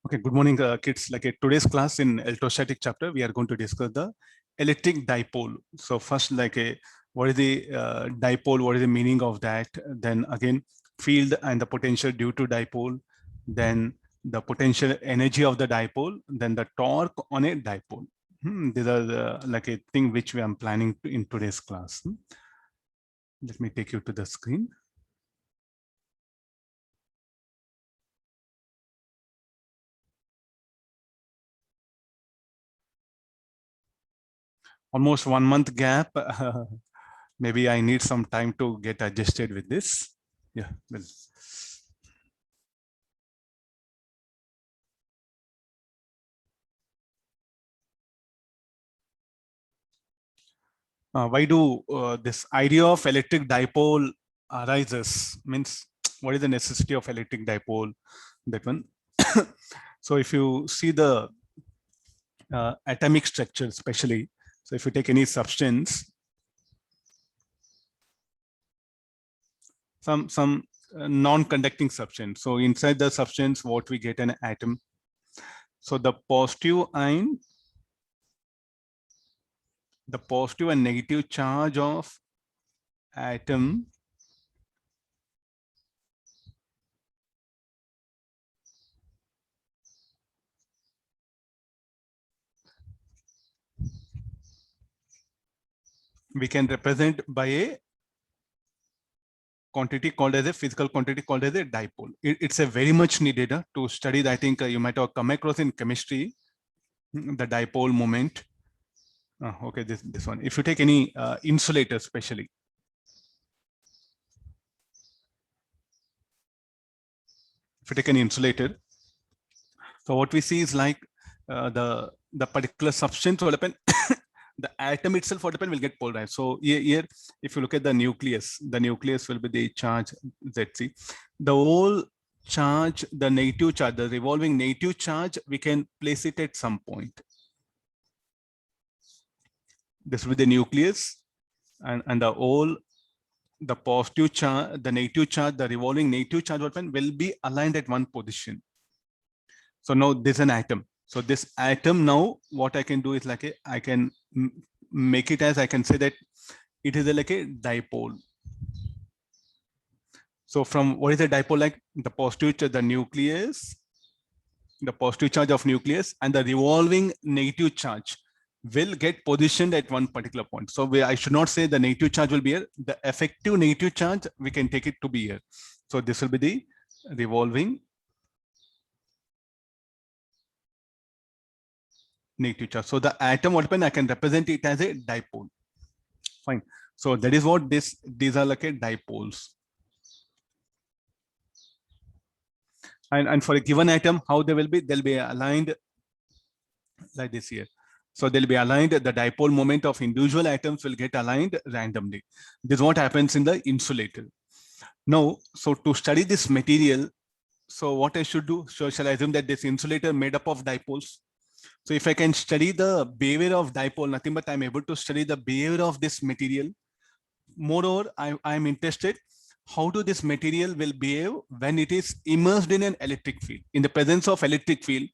Okay, good morning, kids. Like today's class in electrostatic chapter, we are going to discuss the electric dipole. So first, what is the dipole? What is the meaning of that? Then again, field and the potential due to dipole. Then the potential energy of the dipole. Then the torque on a dipole. These are like a thing which we are planning in today's class. Let me take you to the screen. Almost 1 month gap. Maybe I need some time to get adjusted with this. Yeah, well. Why do this idea of electric dipole arises? Means what is the necessity of electric dipole? That one. So if you see the atomic structure, especially, so if you take any substance, some non-conducting substance. So inside the substance, what we get an atom. So the positive ion, the positive and negative charge of atom we can represent by a quantity called as a physical quantity called as a dipole. It's a very much needed to study. I think you might have come across in chemistry, the dipole moment. Okay, this one. If you take any insulator, especially. If you take an insulator, so what we see is like the particular substance will happen. The atom itself will get polarized. So here, if you look at the nucleus will be the charge Zc. The whole charge, the negative charge, the revolving negative charge, we can place it at some point. This will be the nucleus, and the whole, the positive charge, the negative charge, the revolving negative charge will be aligned at one position. So now this is an atom. So this atom now, what I can do is like I can make it as, I can say that it is like a dipole. So from what is a dipole like? The positive charge, the nucleus, the positive charge of nucleus and the revolving negative charge will get positioned at one particular point. So I should not say the negative charge will be here. The effective negative charge, we can take it to be here. So this will be the revolving negative charge. So the atom, what I can represent it as a dipole. Fine. So that is what these are like a dipoles. And for a given atom, how they will be? They'll be aligned like this here. So they'll be aligned. The dipole moment of individual atoms will get aligned randomly. This is what happens in the insulator. Now, so to study this material, so what I should do? So shall I assume that this insulator made up of dipoles? So if I can study the behavior of dipole, nothing but I'm able to study the behavior of this material. Moreover, I'm interested how do this material will behave when it is immersed in an electric field. In the presence of electric field,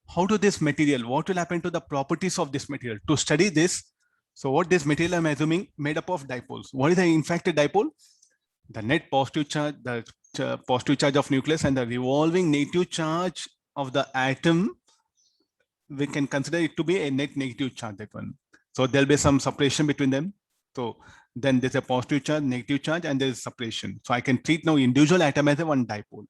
how do this material, what will happen to the properties of this material? To study this, so what this material I'm assuming made up of dipoles. What is the in fact a dipole? The net positive charge, the positive charge of nucleus and the revolving negative charge of the atom, we can consider it to be a net negative charge, that one. So there'll be some separation between them. So then there's a positive charge, negative charge, and there's separation. So I can treat now individual atom as a one dipole.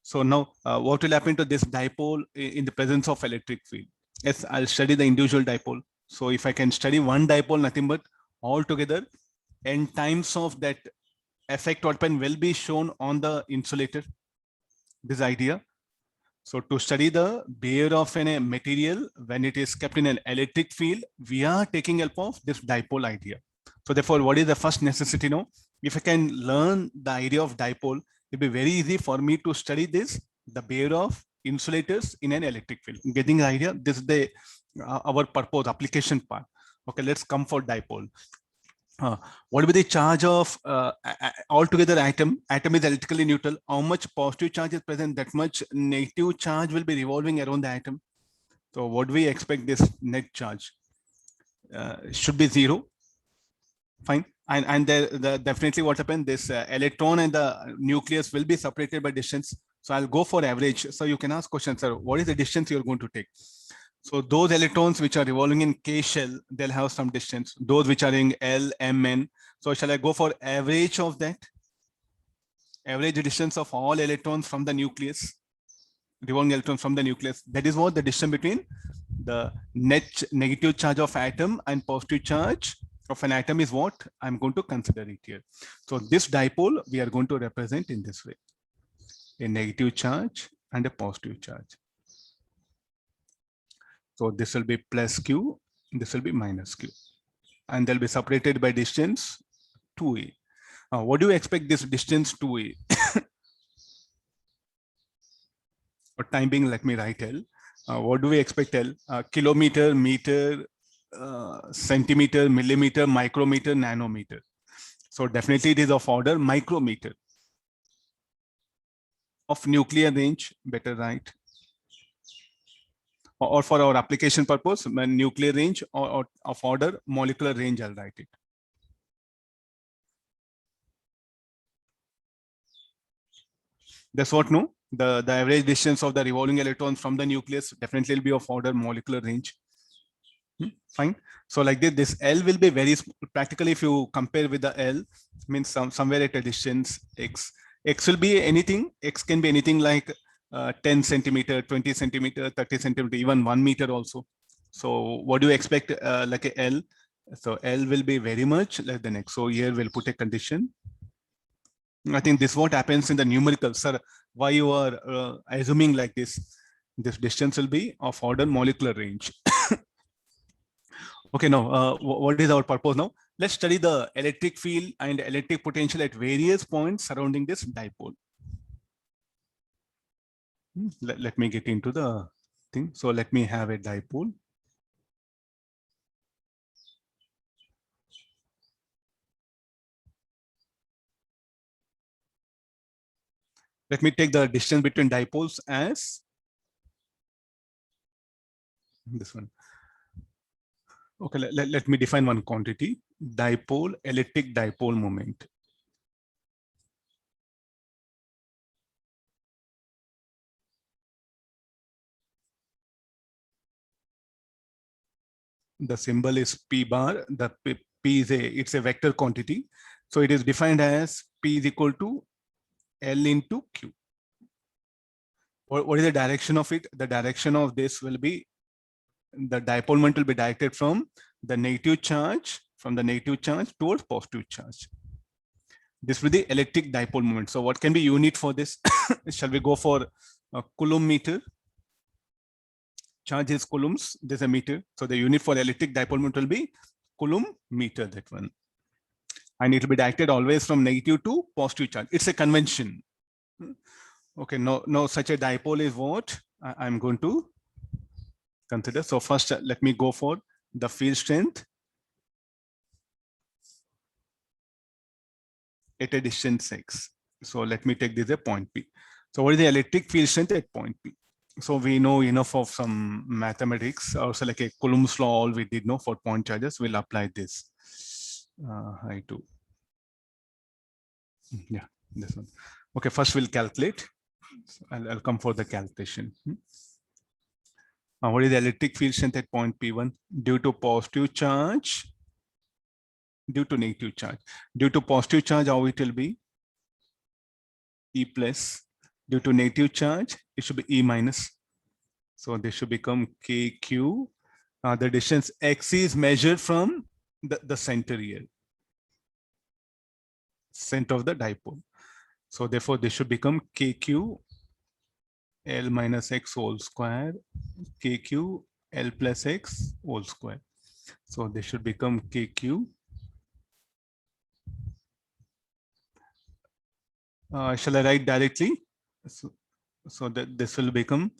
So now what will happen to this dipole in the presence of electric field? Yes, I'll study the individual dipole. So if I can study one dipole, nothing but altogether n times of that effect what will be shown on the insulator, this idea. So to study the behavior of a material when it is kept in an electric field, we are taking help of this dipole idea. So therefore, what is the first necessity now? If I can learn the idea of dipole, it'll be very easy for me to study this, the behavior of insulators in an electric field. Getting the idea? This is the our purpose, application part. Okay, let's come for dipole. What will be the charge of altogether atom? Atom is electrically neutral. How much positive charge is present, that much negative charge will be revolving around the atom. So what do we expect this net charge? Should be 0. Fine. And definitely what happened, this electron and the nucleus will be separated by distance. So I'll go for average. So you can ask questions, sir, what is the distance you're going to take? So those electrons which are revolving in K shell, they'll have some distance. Those which are in L, M, N. So shall I go for average of that? Average distance of all electrons from the nucleus, revolving electrons from the nucleus. That is what the distance between the net negative charge of atom and positive charge of an atom is what I'm going to consider it here. So this dipole we are going to represent in this way: a negative charge and a positive charge. So this will be plus Q, this will be minus Q, and they'll be separated by distance 2a. What do you expect this distance 2a? For time being, let me write L. What do we expect L? Kilometer, meter, centimeter, millimeter, micrometer, nanometer. So definitely it is of order micrometer. Of nuclear range, better write. Or for our application purpose, nuclear range, or of order molecular range, I'll write it. That's what, no? The average distance of the revolving electrons from the nucleus definitely will be of order molecular range. Fine. So like this L will be very practically, if you compare with the L, means somewhere at a distance X. X will be anything. X can be anything like 10 centimeter, 20 centimeter, 30 centimeter, even 1 meter also. So what do you expect like a L? So L will be very much less than X. So here we'll put a condition. I think this what happens in the numerical, sir. Why you are assuming like this? This distance will be of order molecular range. Okay, now what is our purpose now? Let's study the electric field and electric potential at various points surrounding this dipole. Let me get into the thing. So let me have a dipole. Let me take the distance between dipoles as this one. Okay, let me define one quantity: dipole, electric dipole moment. The symbol is P bar. The P is it's a vector quantity. So it is defined as P is equal to L into Q. What is the direction of it? The direction of this will be, the dipole moment will be directed from the negative charge, towards positive charge. This will be the electric dipole moment. So what can be unit for this? Shall we go for a coulomb meter? Charge is coulombs, there's a meter. So the unit for electric dipole moment will be coulomb meter, that one. And it will be directed always from negative to positive charge. It's a convention. Okay, no, such a dipole is what I'm going to consider. So first, let me go for the field strength at a distance X. So let me take this a point P. So what is the electric field strength at point P? So we know enough of some mathematics, also like a Coulomb's law, all we did know for point charges. We'll apply this. I do. Yeah, this one. Okay, first we'll calculate. So I'll come for the calculation. What is the electric field strength at point P1? Due to positive charge, due to negative charge. Due to positive charge, how it will be? E plus. Due to negative charge, it should be E minus. So this should become KQ. The distance X is measured from the center here, center of the dipole. So therefore, this should become KQ L minus X whole square, KQ L plus X whole square. So this should become KQ. Shall I write directly? So that this will become,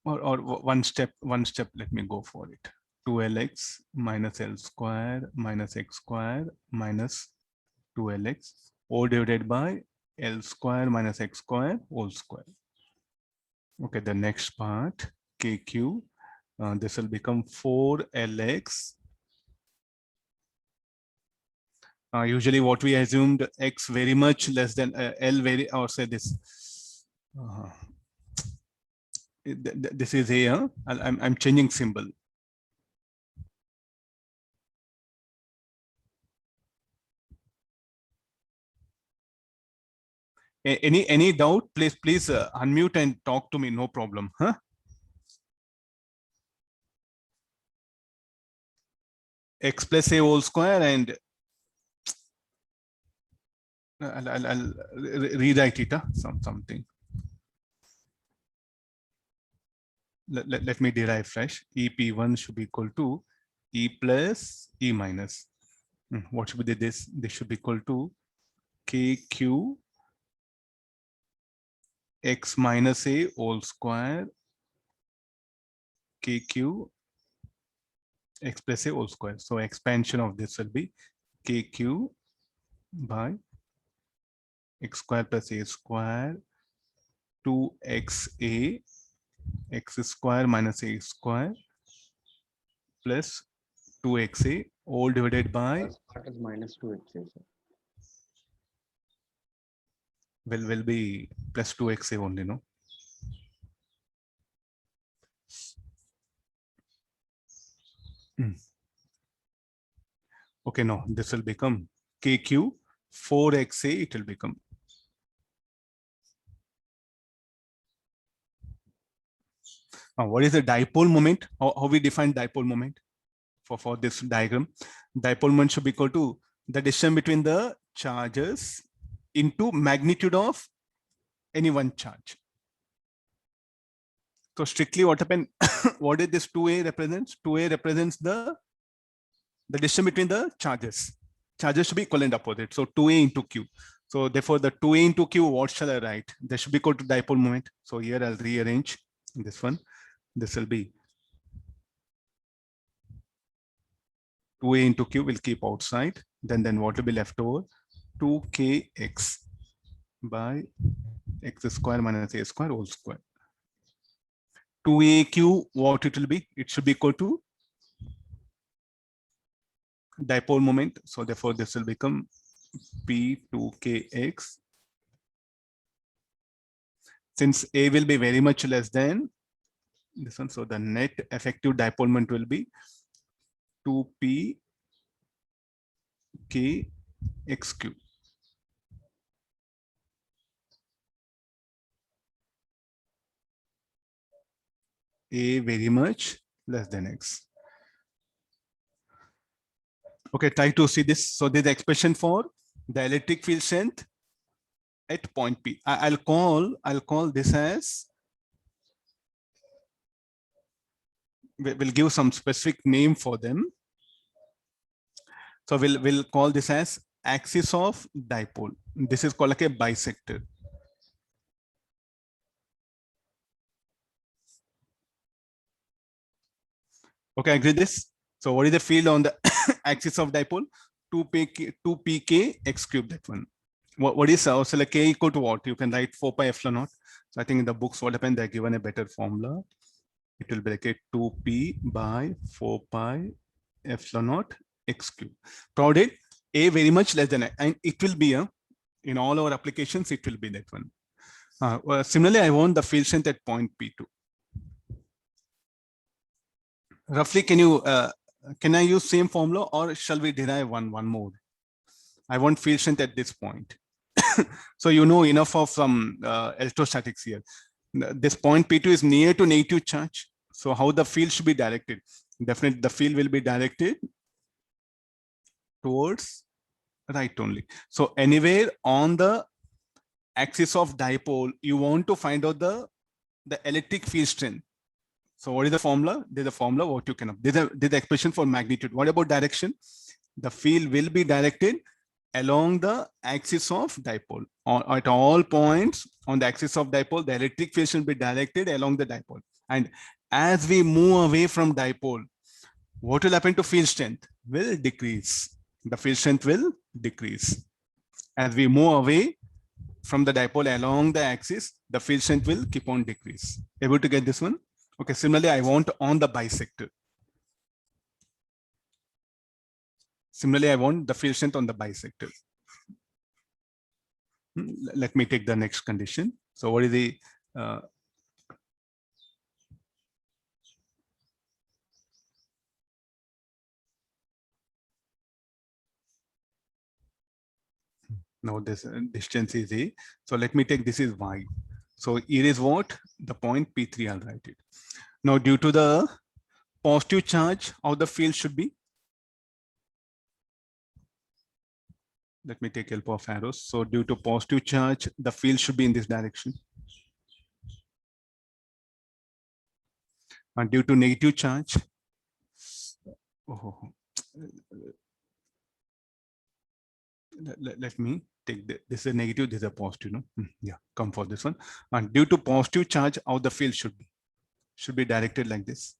or one step, let me go for it. 2Lx minus L square minus x square minus 2Lx all divided by L square minus x square whole square. Okay, the next part, KQ, this will become 4Lx. Usually what we assumed x very much less than L very, or say this. This is here. I'm changing symbol. Any doubt? Please unmute and talk to me. No problem. Huh? X plus a whole square, and I'll rewrite it. Something. Let me derive fresh. EP1 should be equal to E plus E minus. What should be this? This should be equal to KQ x minus a whole square KQ x plus a whole square. So expansion of this will be KQ by x square plus a square 2xa x square minus a square plus 2xa all divided by minus 2xa. Will be plus 2xa only, no? Okay, no, this will become KQ 4xa, it will become. Now, what is the dipole moment? How we define dipole moment for this diagram? Dipole moment should be equal to the distance between the charges into magnitude of any one charge. So strictly what happened, what did this 2a represents? 2a represents the distance between the charges. Charges should be equivalent opposite. So 2a into q. So therefore the 2a into q, what shall I write? That should be equal to dipole moment. So here I'll rearrange this one. This will be 2a into q will keep outside. Then what will be left over? 2kx by x square minus a square whole square. 2aq, what it will be? It should be equal to dipole moment. So therefore this will become P2kx. Since a will be very much less than this one, so the net effective dipole moment will be 2p k x cube. A very much less than x. Okay, try to see this. So there's the expression for the electric field strength at point P. I'll call this as, we'll give some specific name for them. So we'll call this as axis of dipole. This is called like a bisector. Okay, agree this. So what is the field on the axis of dipole? 2pk x cube, that one. What is so like k equal to what? You can write 4 pi epsilon naught. So I think in the books, what happened, they're given a better formula. It will be like a 2p by 4 pi epsilon naught x cube. Provided a very much less than a, and it will be a, in all our applications, it will be that one. Well, similarly, I want the field strength at point P2. Roughly, can I use same formula, or shall we derive one more? I want field strength at this point. So you know enough of some electrostatics here. This point P2 is near to negative charge. So how the field should be directed? Definitely the field will be directed towards right only. So anywhere on the axis of dipole, you want to find out the electric field strength. So what is the formula? There's a formula what you can. There's the expression for magnitude. What about direction? The field will be directed along the axis of dipole. At all points on the axis of dipole, the electric field should be directed along the dipole. And as we move away from dipole, what will happen to field strength? Will decrease. The field strength will decrease. As we move away from the dipole along the axis, the field strength will keep on decrease. Able to get this one? Okay, similarly, I want on the bisector. Similarly, I want the field strength on the bisector. Let me take the next condition. So what is the now this distance is A. So let me take this is Y. So here is what? The point P3, I'll write it. Now due to the positive charge, how the field should be? Let me take help of arrows. So due to positive charge, the field should be in this direction. And due to negative charge, let me take this is a negative, this is a positive. No? Yeah, come for this one. And due to positive charge, how the field should be? Should be directed like this.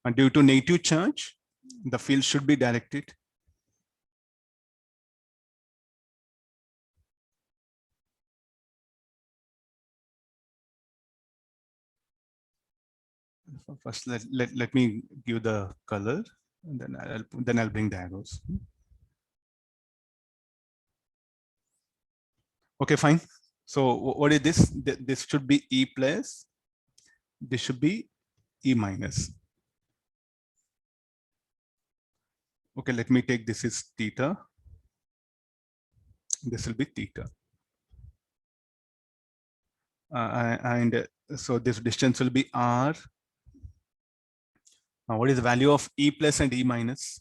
And due to negative charge, the field should be directed. First, let me give the color, and then I'll bring the arrows. Okay, fine. So what is this? This should be E plus. This should be E minus. Okay, let me take this is theta. This will be theta. And so this distance will be R. Now, what is the value of E plus and E minus?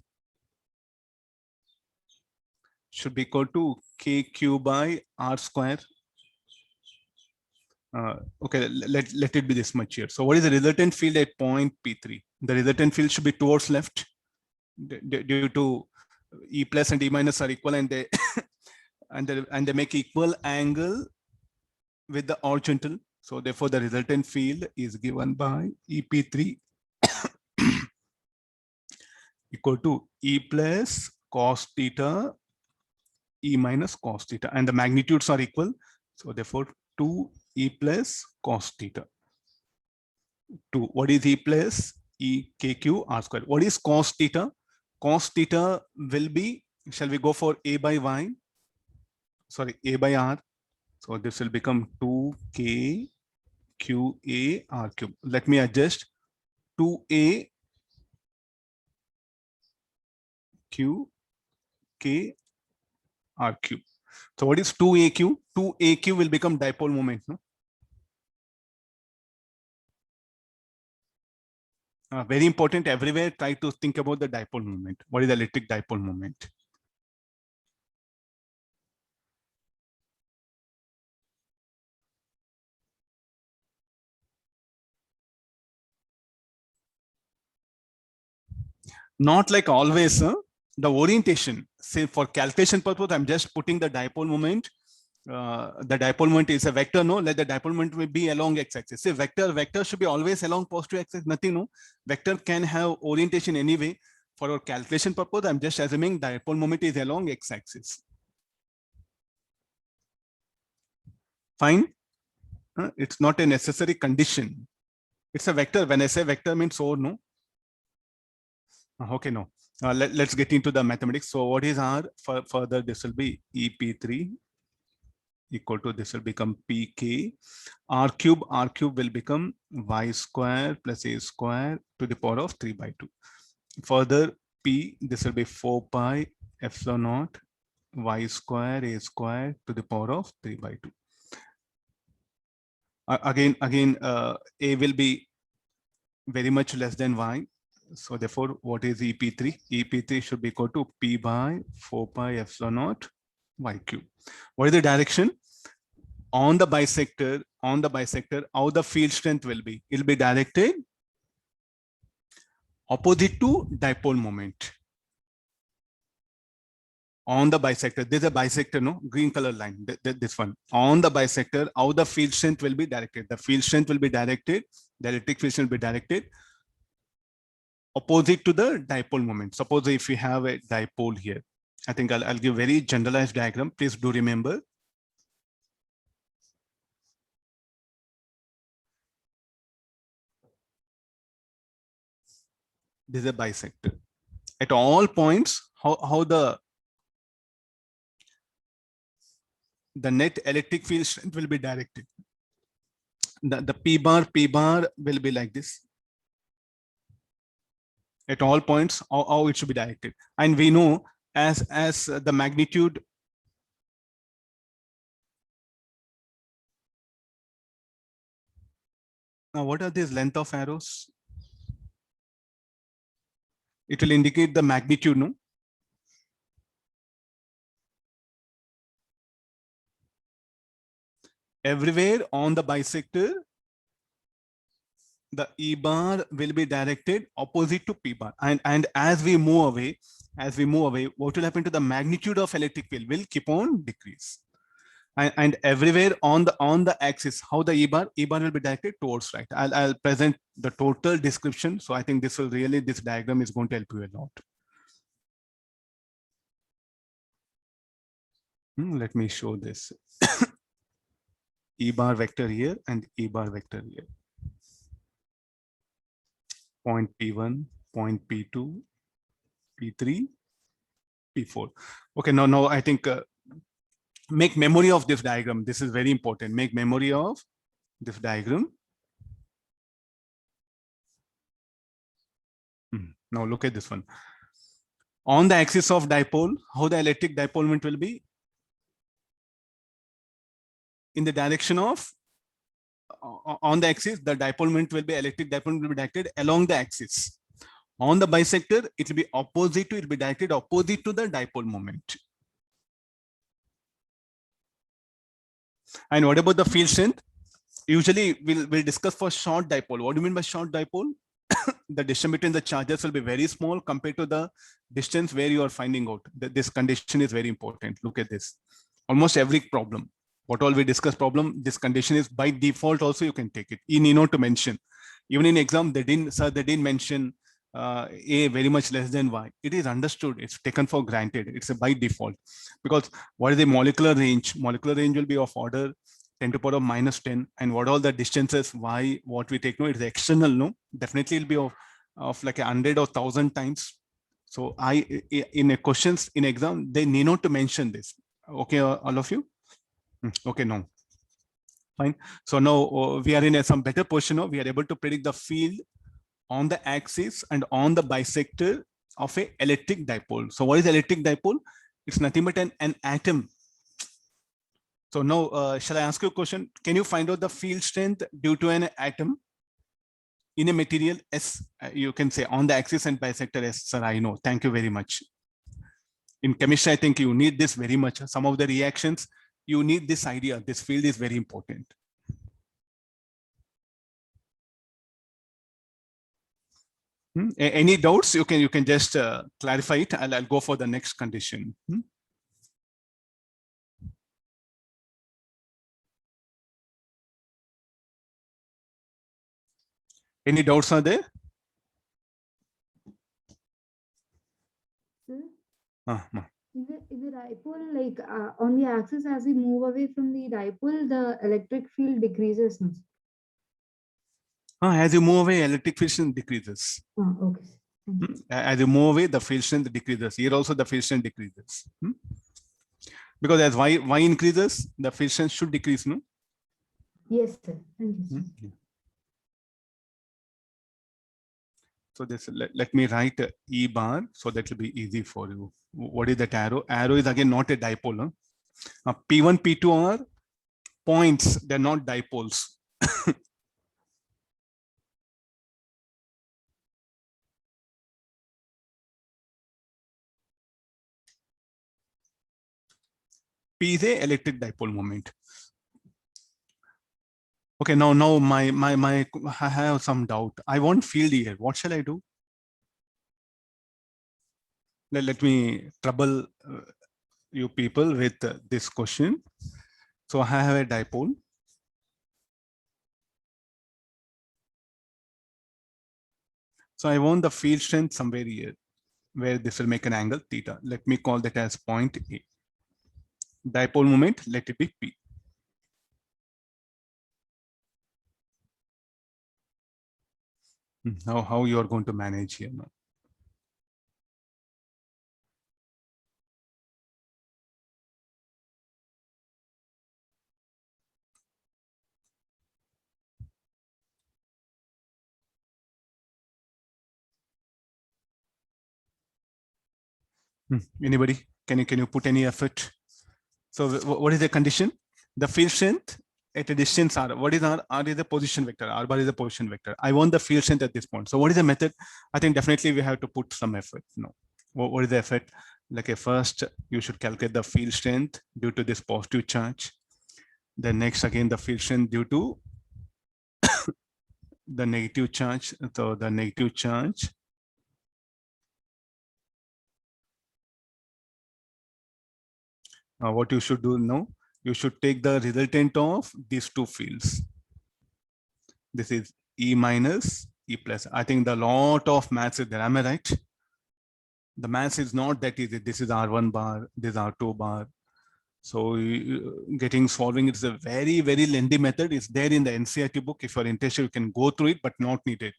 Should be equal to KQ by R square. Okay, let it be this much here. So what is the resultant field at point P3? The resultant field should be towards left due to E plus and E minus are equal, and they and they make equal angle with the horizontal. So therefore the resultant field is given by EP3 equal to E plus cos theta E minus cos theta, and the magnitudes are equal. So therefore 2 E plus cos theta. 2. What is E plus E KQ R square? What is cos theta? Cos theta will be, shall we go for A by Y? Sorry, A by R. So this will become 2K QA R cube. Let me adjust 2A Q K R cube. So what is 2AQ? 2AQ will become dipole moment. No? Very important. Everywhere, try to think about the dipole moment. What is the electric dipole moment? Not like always. The orientation. Say for calculation purpose, I'm just putting the dipole moment. The dipole moment is a vector. No, let the dipole moment will be along x-axis. Say vector should be always along positive axis. Nothing. No, vector can have orientation anyway. For our calculation purpose, I'm just assuming dipole moment is along x-axis. Fine. It's not a necessary condition. It's a vector. When I say vector means or no. Okay, no. Let's get into the mathematics. So what is R? Further, this will be EP3 equal to, this will become PK. R cube will become Y square plus A square to the power of 3 by 2. Further, P, this will be 4 pi epsilon naught Y square A square to the power of 3 by 2. Again, A will be very much less than Y. So therefore, what is EP3? EP3 should be equal to P by 4 pi epsilon naught Y cube. What is the direction? On the bisector, how the field strength will be? It will be directed opposite to dipole moment. On the bisector, there's a bisector, no? Green color line, this one. On the bisector, how the field strength will be directed? The field strength will be directed, the electric field strength will be directed opposite to the dipole moment. Suppose if we have a dipole here, I think I'll give very generalized diagram. Please do remember. This is a bisector. At all points, how the net electric field strength will be directed. The P bar will be like this. At all points, how it should be directed. And we know as the magnitude now, what are these length of arrows? It will indicate the magnitude, no? Everywhere on the bisector, the E bar will be directed opposite to P bar. And as we move away, what will happen to the magnitude of electric field will keep on decrease. And everywhere on the axis, how the E bar will be directed towards right. I'll present the total description. So I think this diagram is going to help you a lot. Let me show this. E bar vector here and E bar vector here. Point P1, point P2, P3, P4. Okay, now I think make memory of this diagram. This is very important. Make memory of this diagram. Now look at this one. On the axis of dipole, how the electric dipole moment will be? In the direction of, on the axis, the dipole moment will be, electric dipole moment will be directed along the axis. On the bisector, it will be opposite to, it will be directed opposite to the dipole moment. And what about the field strength? Usually we'll discuss for short dipole. What do you mean by short dipole? The distance between the charges will be very small compared to the distance where you are finding out. This condition is very important. Look at this. Almost every problem, what all we discuss problem, this condition is by default also you can take it. You need not to mention. Even in exam, they didn't mention A very much less than Y. It is understood. It's taken for granted. It's a by default. Because what is the molecular range? Molecular range will be of order 10 to the power of -10. And what all the distances, Y, what we take, no, it's external, no? Definitely it'll be of like 100 or 1,000 times. So in a questions in exam, they need not to mention this. Okay, all of you? Okay, no. Fine. So now we are in some better position. We are able to predict the field on the axis and on the bisector of a electric dipole. So what is electric dipole? It's nothing but an atom. So now, shall I ask you a question? Can you find out the field strength due to an atom in a material S? You can say on the axis and bisector S. Sir, I know. Thank you very much. In chemistry, I think you need this very much. Some of the reactions, you need this idea. This field is very important. Any doubts? You can just clarify it. I'll go for the next condition. Any doubts are there? Is the dipole like on the axis, as we move away from the dipole, the electric field decreases? As you move away, electric field strength decreases. Okay. As you move away, the field strength decreases. Here also the field strength decreases. Because as y increases, the field strength should decrease, no? Yes, sir. Thank you, sir. So this, let me write E bar so that will be easy for you. What is that arrow? Arrow is again not a dipole. P1, P2 are points. They're not dipoles. P is a electric dipole moment. Okay, now I have some doubt. I want field here. What shall I do? Let me trouble you people with this question. So I have a dipole. So I want the field strength somewhere here, where this will make an angle theta. Let me call that as point A. Dipole moment, let it be P. Now, how you are going to manage here now? Anybody? Can you put any effort? So what is the condition? The field strength at a distance r. What is r? R is the position vector. R bar is the position vector. I want the field strength at this point. So what is the method? I think definitely we have to put some effort. No. What is the effort? Like first, you should calculate the field strength due to this positive charge. Then next, again, the field strength due to the negative charge. So the negative charge. What you should do now, you should take the resultant of these two fields. This is E minus E plus. I think the lot of maths is there. Am I right? The maths is not that easy. This is R1 bar, this is R2 bar. So solving it's a very, very lengthy method. It's there in the NCERT book. If you're interested, you can go through it, but not needed.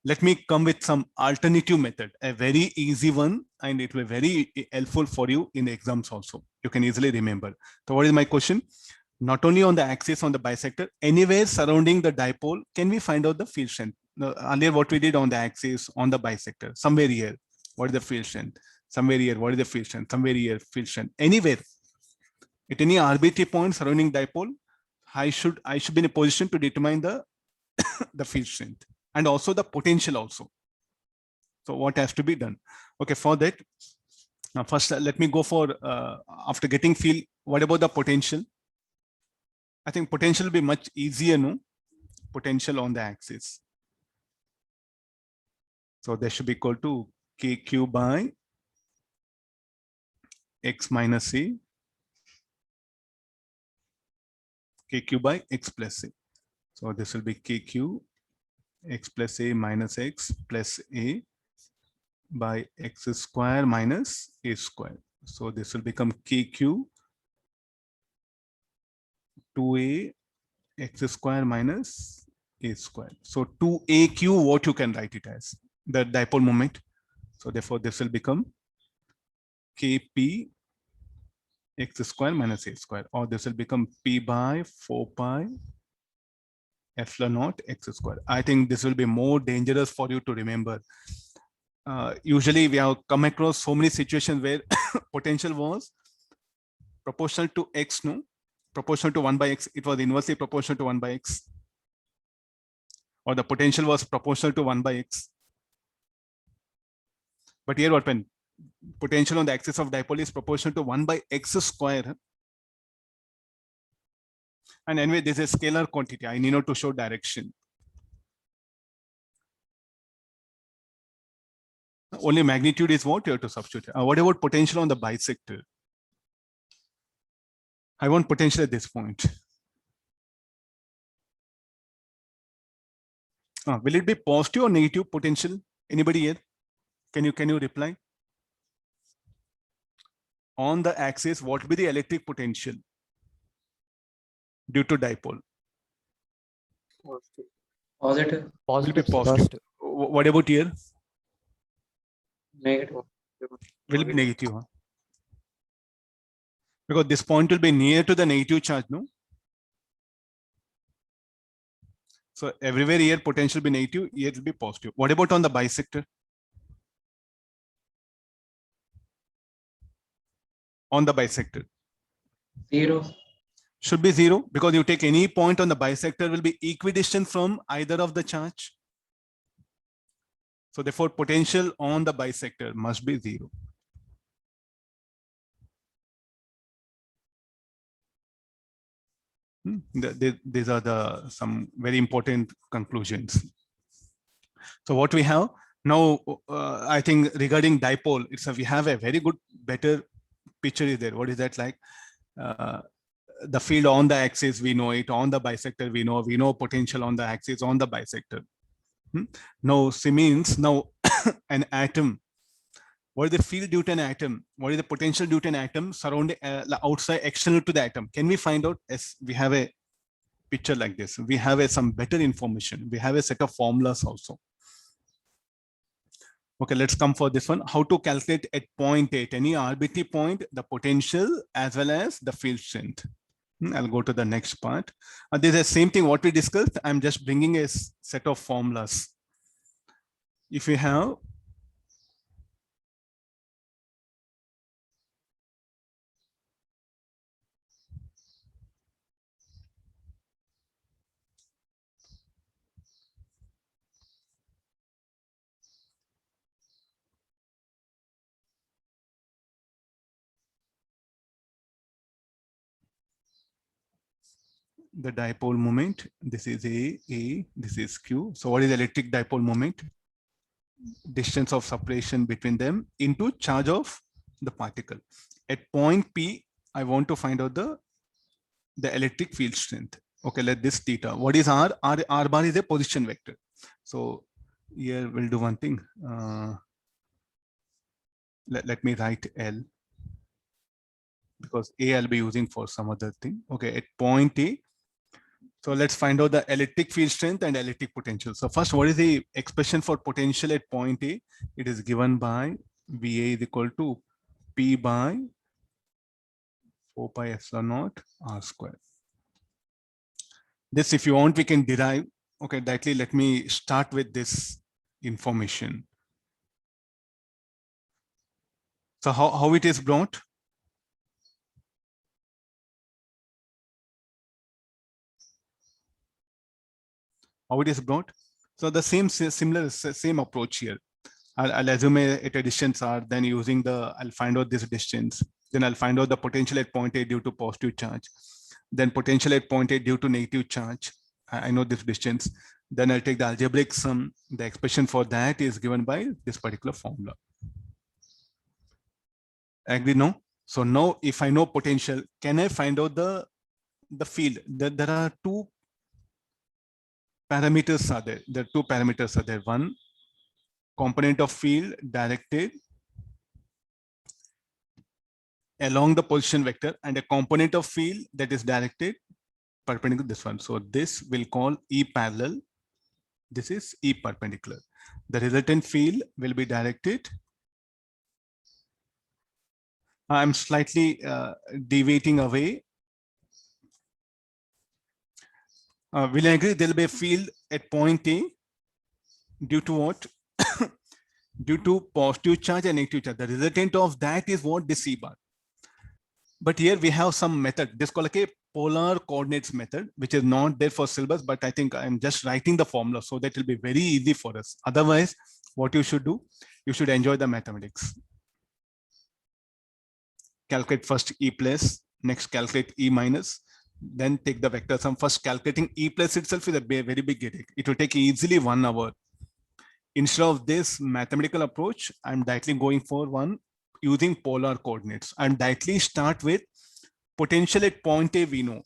Let me come with some alternative method, a very easy one, and it will be very helpful for you in the exams also. You can easily remember. So what is my question? Not only on the axis on the bisector, anywhere surrounding the dipole, can we find out the field strength? Earlier, what we did on the axis, on the bisector, somewhere here, what is the field strength? Somewhere here, what is the field strength? Somewhere here, field strength. Anywhere, at any arbitrary point surrounding dipole, I should be in a position to determine the the field strength. And also the potential also. So what has to be done? Okay, for that, now first let me go for, after getting field, what about the potential? I think potential will be much easier, no? Potential on the axis. So that should be equal to KQ by X minus A, KQ by X plus A. So this will be KQ X plus A minus X plus A by X square minus A square. So this will become KQ 2A X square minus A square. So 2AQ, what you can write it as the dipole moment. So therefore this will become KP X square minus A square, or this will become P by 4 pi epsilon naught X square. I think this will be more dangerous for you to remember. Usually we have come across so many situations where potential was proportional to X, no? Proportional to 1 by X, it was inversely proportional to 1 by X. Or the potential was proportional to 1 by X. But here what when potential on the axis of dipole is proportional to 1 by X square. And anyway, this is a scalar quantity. I need not to show direction. Only magnitude is what you have to substitute. What about potential on the bisector? I want potential at this point. Will it be positive or negative potential? Anybody here? Can you reply? On the axis, what will be the electric potential due to dipole? Positive. Will be positive. What about here? Negative. Will be negative. Huh? Because this point will be near to the negative charge, no? So everywhere here potential will be negative, here it will be positive. What about on the bisector? On the bisector? 0. Should be 0, because you take any point on the bisector will be equidistant from either of the charge. So therefore potential on the bisector must be 0. These are some very important conclusions. So what we have now, I think regarding dipole, we have a very good, better picture is there. What is that like? The field on the axis, we know it. On the bisector, we know potential on the axis on the bisector. Now, C means now an atom. What is the field due to an atom? What is the potential due to an atom surrounding outside external to the atom? Can we find out? Yes, we have a picture like this. We have some better information. We have a set of formulas also. Okay, let's come for this one. How to calculate at point 8, any arbitrary point, the potential as well as the field strength. I'll go to the next part. This is the same thing what we discussed. I'm just bringing a set of formulas. If you have the dipole moment, this is A, this is Q. So what is the electric dipole moment? Distance of separation between them into charge of the particle. At point P, I want to find out the electric field strength. Okay, let this theta. What is R? R bar is a position vector. So here we'll do one thing. Let me write L, because A I'll be using for some other thing. Okay, at point A. So let's find out the electric field strength and electric potential. So first, what is the expression for potential at point A? It is given by VA is equal to P by 4 pi epsilon naught R square. This, if you want, we can derive. Okay, directly let me start with this information. So how it is brought? How it is brought? So the same approach here. I'll assume at a distance R, then using I'll find out this distance. Then I'll find out the potential at point A due to positive charge. Then potential at point A due to negative charge. I know this distance. Then I'll take the algebraic sum. The expression for that is given by this particular formula. Agree now? So now if I know potential, can I find out the field? There are two parameters are there. There are two parameters are there. One, component of field directed along the position vector, and a component of field that is directed perpendicular to this one. So this will call E parallel. This is E perpendicular. The resultant field will be directed. I'm slightly deviating away. Will I agree there will be a field at point A due to what? Due to positive charge and negative charge. The resultant of that is what? This E bar. But here we have some method. This is called like a polar coordinates method, which is not there for syllabus, but I think I'm just writing the formula so that it will be very easy for us. Otherwise, what you should do, you should enjoy the mathematics. Calculate first E plus, next calculate E minus, then take the vector sum. First calculating E plus itself is a very big headache. It will take easily 1 hour. Instead of this mathematical approach, I'm directly going for one using polar coordinates, and directly start with potential at point A we know.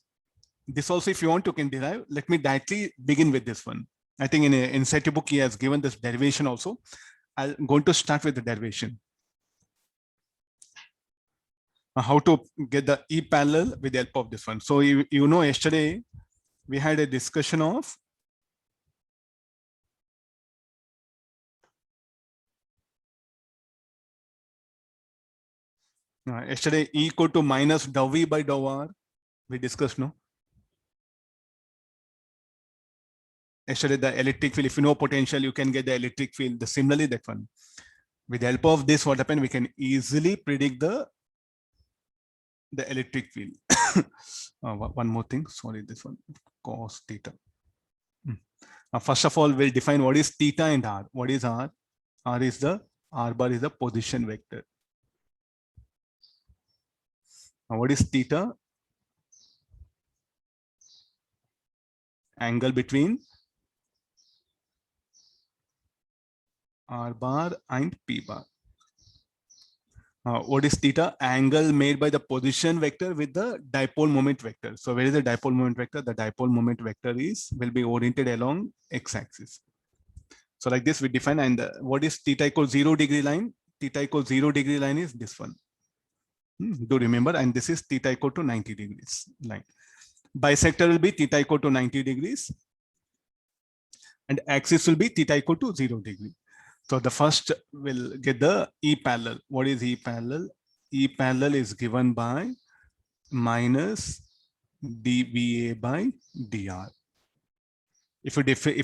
This also, if you want, you can derive. Let me directly begin with this one. I think in a insight book, he has given this derivation also. I'm going to start with the derivation. How to get the E parallel with the help of this one. So you know, yesterday we had a discussion of yesterday E equal to minus dou V by dou R. We discussed, no? Yesterday the electric field, if you know potential, you can get the electric field. Similarly, that one. With the help of this, what happened? We can easily predict the electric field. One more thing, sorry, this one, cos theta. First of all, we'll define what is theta and R. What is R? R bar is the position vector. What is theta? Angle between R bar and P bar. What is theta? Angle made by the position vector with the dipole moment vector. So where is the dipole moment vector? The dipole moment vector will be oriented along x-axis. So like this we define, and what is theta equals 0 degree line? Theta equals 0 degree line is this one. Do remember, and this is theta equal to 90 degrees line. Bisector will be theta equal to 90 degrees, and axis will be theta equal to 0 degree. So the first will get the E parallel. What is E parallel? E parallel is given by minus dVA by dr. If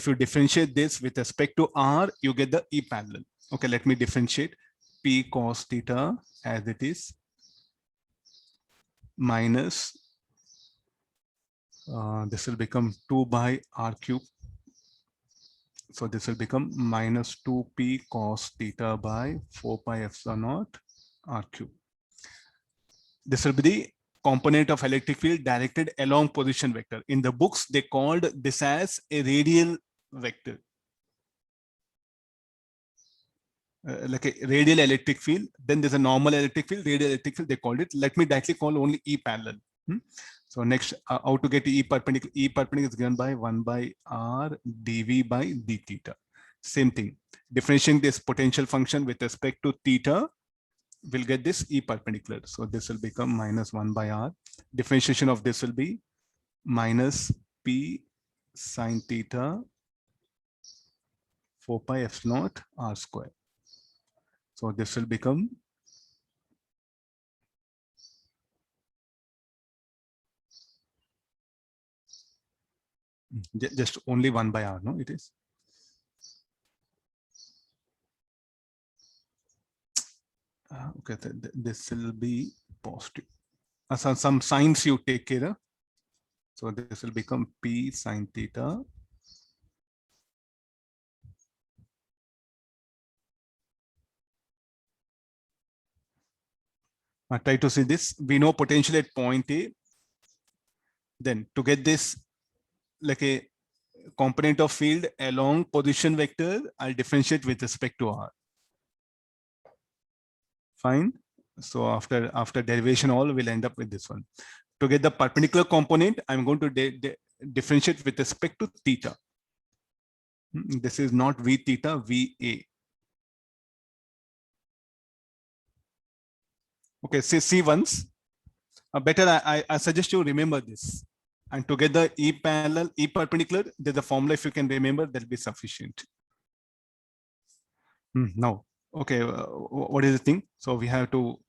you differentiate this with respect to r, you get the E parallel. Okay, let me differentiate P cos theta as it is minus this will become 2 by r cube. So this will become minus 2p cos theta by 4 pi epsilon naught r cube. This will be the component of electric field directed along position vector. In the books, they called this as a radial vector. Like a radial electric field. Then there's a normal electric field, radial electric field, they called it. Let me directly call only E parallel. So next, how to get E perpendicular? E perpendicular is given by 1 by r dV by d theta. Same thing. Differentiating this potential function with respect to theta, we'll get this E perpendicular. So this will become minus 1 by r. Differentiation of this will be minus P sine theta 4 pi epsilon naught r square. So this will become just only 1 by r, no, it is. Okay, this will be positive. Some signs you take care of. So this will become P sine theta . Try to see this. We know potential at point A. Then to get this like a component of field along position vector, I'll differentiate with respect to r. Fine. So after derivation, all will end up with this one. To get the perpendicular component, I'm going to differentiate with respect to theta. This is not V theta, VA. Okay, see once. Better I suggest you remember this. And to get the E parallel, E perpendicular, there's a formula. If you can remember, that'll be sufficient. Now, okay, what is the thing? So we have to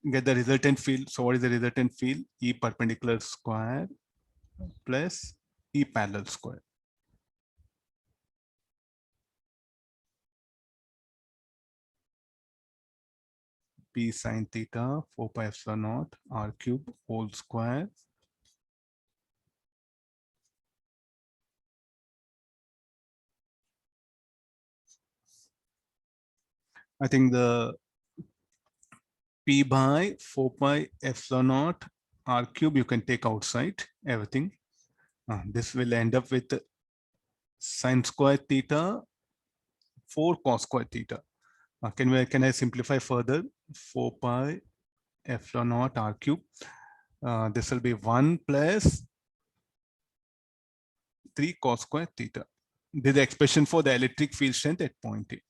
get the resultant field. So what is the resultant field? E perpendicular square plus E parallel square. P sine theta 4 pi epsilon naught r cube whole square . I think the P by 4 pi epsilon naught r cube you can take outside everything. This will end up with sine square theta 4 cos square theta. Can I simplify further? 4 pi epsilon naught r cube. This will be 1 plus 3 cos square theta. This is the expression for the electric field strength at point A.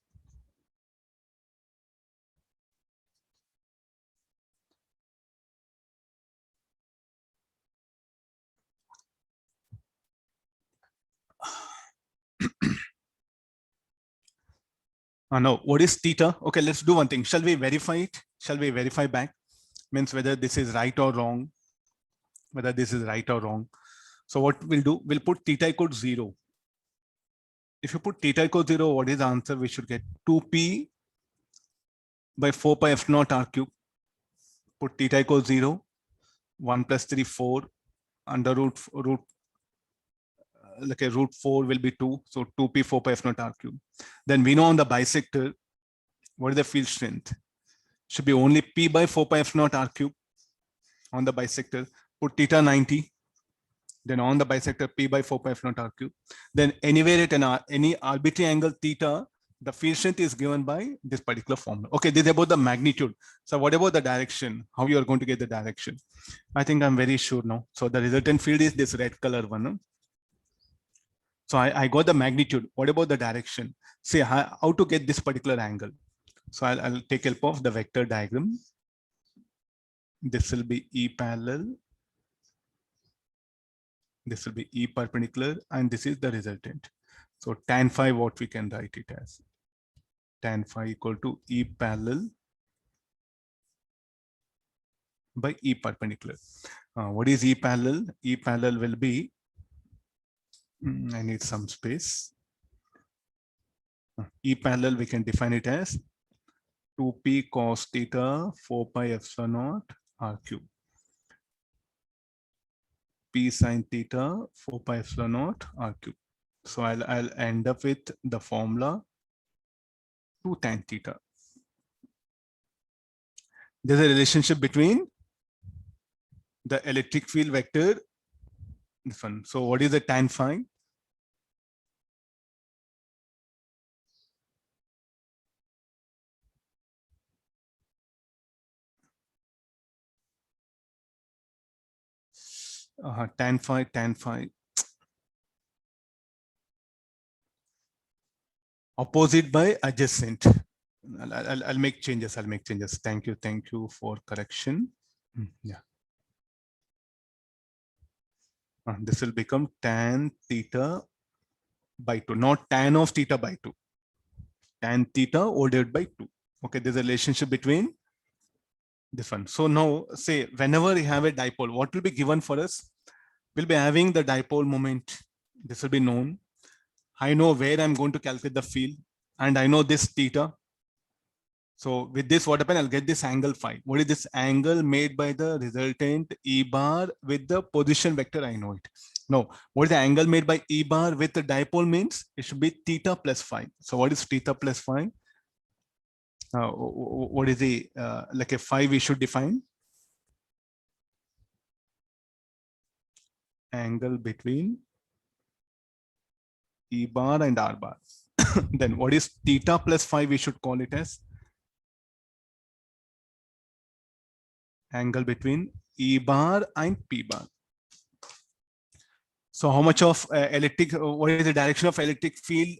Now, what is theta? Okay, let's do one thing. Shall we verify it? Shall we verify back? Means whether this is right or wrong. Whether this is right or wrong. So what we'll do, we'll put theta equals 0. If you put theta equals 0, what is the answer? We should get 2p by 4 pi epsilon naught r cube. Put theta equals 0. 1 plus 3, 4. Under root like a root 4 will be 2. So 2p 4 pi epsilon naught r cube. Then we know on the bisector, what is the field strength? Should be only p by 4 pi epsilon naught r cube on the bisector. Put theta 90. Then on the bisector p by 4 pi epsilon naught r cube. Then anywhere at any arbitrary angle theta, the field strength is given by this particular formula. Okay, this is about the magnitude. So what about the direction? How you are going to get the direction? I think I'm very sure now. So the resultant field is this red color one. So I got the magnitude. What about the direction? Say how to get this particular angle. So I'll take help of the vector diagram. This will be E parallel. This will be E perpendicular, and this is the resultant. So tan phi, what we can write it as? Tan phi equal to E parallel by E perpendicular. What is E parallel? E parallel will be, I need some space. E parallel, we can define it as 2p cos theta 4 pi epsilon naught r cube. P sin theta 4 pi epsilon naught r cube. So I'll end up with the formula 2 tan theta. There's a relationship between the electric field vector, this one. So what is the tan phi? Tan phi. Opposite by adjacent. I'll make changes. Thank you for correction. Yeah. This will become tan theta by 2, not tan of theta by 2. Tan theta all divided by 2. Okay, there's a relationship between this one. So now say whenever we have a dipole, what will be given for us? We'll be having the dipole moment. This will be known. I know where I'm going to calculate the field, and I know this theta. So with this, what happened? I'll get this angle phi. What is this angle made by the resultant E bar with the position vector? I know it. No, what is the angle made by E bar with the dipole means? It should be theta plus phi. So what is theta plus phi? What is the like a phi we should define? Angle between E bar and R bar. Then what is theta plus phi? We should call it as angle between E bar and P bar. So how much of electric, what is the direction of electric field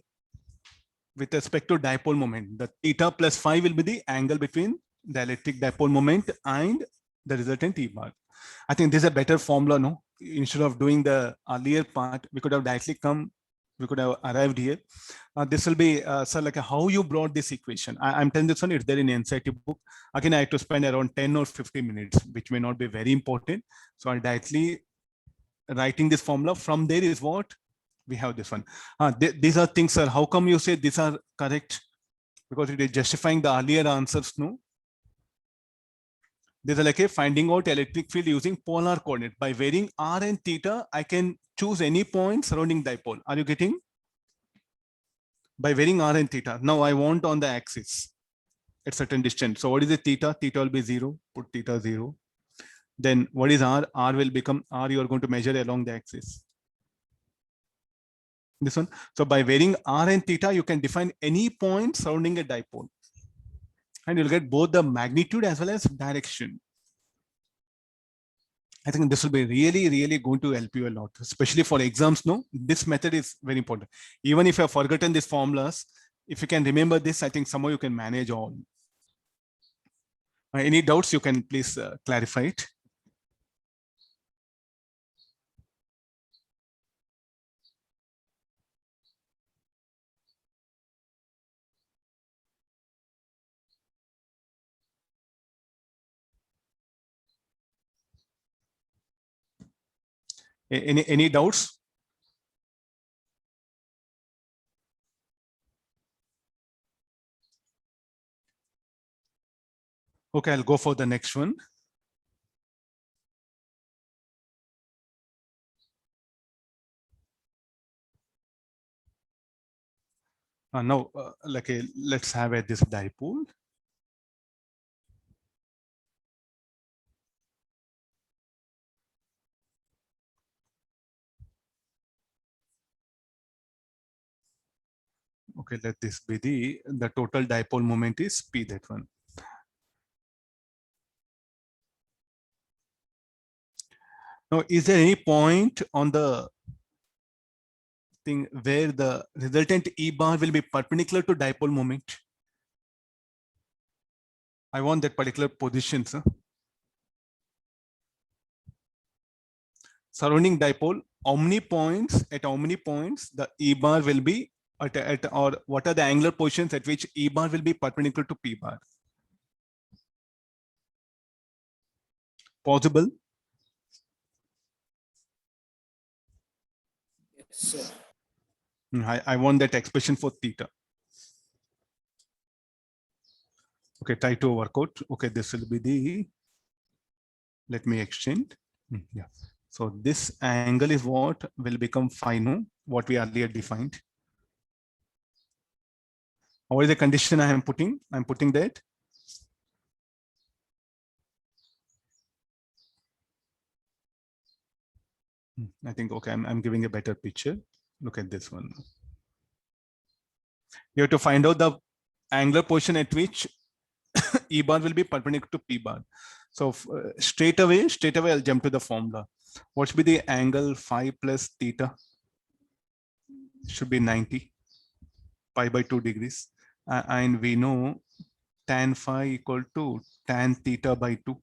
with respect to dipole moment? The theta plus phi will be the angle between the electric dipole moment and the resultant E bar. I think this is a better formula, no? Instead of doing the earlier part, we could have directly come, we could have arrived here. This will be, sir, like how you brought this equation. I'm telling this one, it's there in the NCERT book. Again, I had to spend around 10 or 15 minutes, which may not be very important. So I'll directly writing this formula. From there is what we have this one. These are things, sir. How come you say these are correct? Because it is justifying the earlier answers, no? There's like a finding out electric field using polar coordinate. By varying r and theta, I can choose any point surrounding dipole. Are you getting? By varying r and theta. Now I want on the axis at certain distance. So what is the theta? Theta will be 0. Put theta 0. Then what is r? R will become r. You are going to measure along the axis. This one. So by varying r and theta, you can define any point surrounding a dipole. And you'll get both the magnitude as well as direction. I think this will be really, really going to help you a lot, especially for exams. No, this method is very important. Even if you have forgotten these formulas, if you can remember this, I think somehow you can manage all. Any doubts, you can please clarify it. Any doubts? Okay, I'll go for the next one. Now, let's have this dipole. Okay, let this be the total dipole moment is P, that one. Now, is there any point on the thing where the resultant E bar will be perpendicular to dipole moment. I want that particular position, sir. Surrounding dipole, omni points, the E bar will be at or what are the angular positions at which E bar will be perpendicular to P bar? Possible? Yes, sir. I want that expression for theta. Okay, try to work out. Okay, this will be the, let me extend. Yeah. So this angle is what will become phi nu, what we earlier defined. What is the condition I am putting? I'm putting that. I think, okay, I'm giving a better picture. Look at this one. You have to find out the angular position at which E bar will be perpendicular to P bar. So straight away, I'll jump to the formula. What should be the angle phi plus theta? Should be 90, pi by 2 degrees. And we know tan phi equal to tan theta by 2.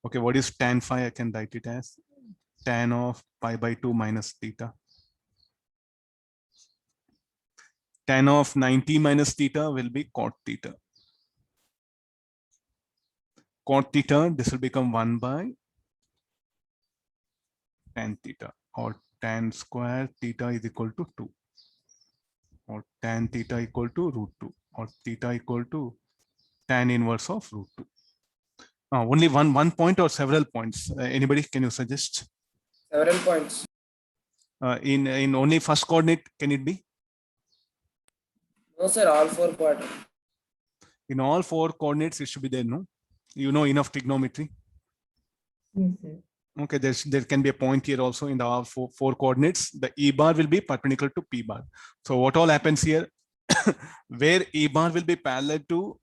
Okay, what is tan phi? I can write it as tan of pi by 2 minus theta. Tan of 90 minus theta will be cot theta. Cot theta, this will become 1 by tan theta, or tan square theta is equal to 2, or tan theta equal to root 2, or theta equal to tan inverse of root 2. Only one point or several points? Anybody, can you suggest? Several points. In only first coordinate, can it be? No, sir, all 4 quadrants. In all 4 coordinates, it should be there, no? You know enough trigonometry. Yes, sir. Okay, there can be a point here also in the all four coordinates. The E bar will be perpendicular to P bar. So what all happens here? Where E bar will be parallel to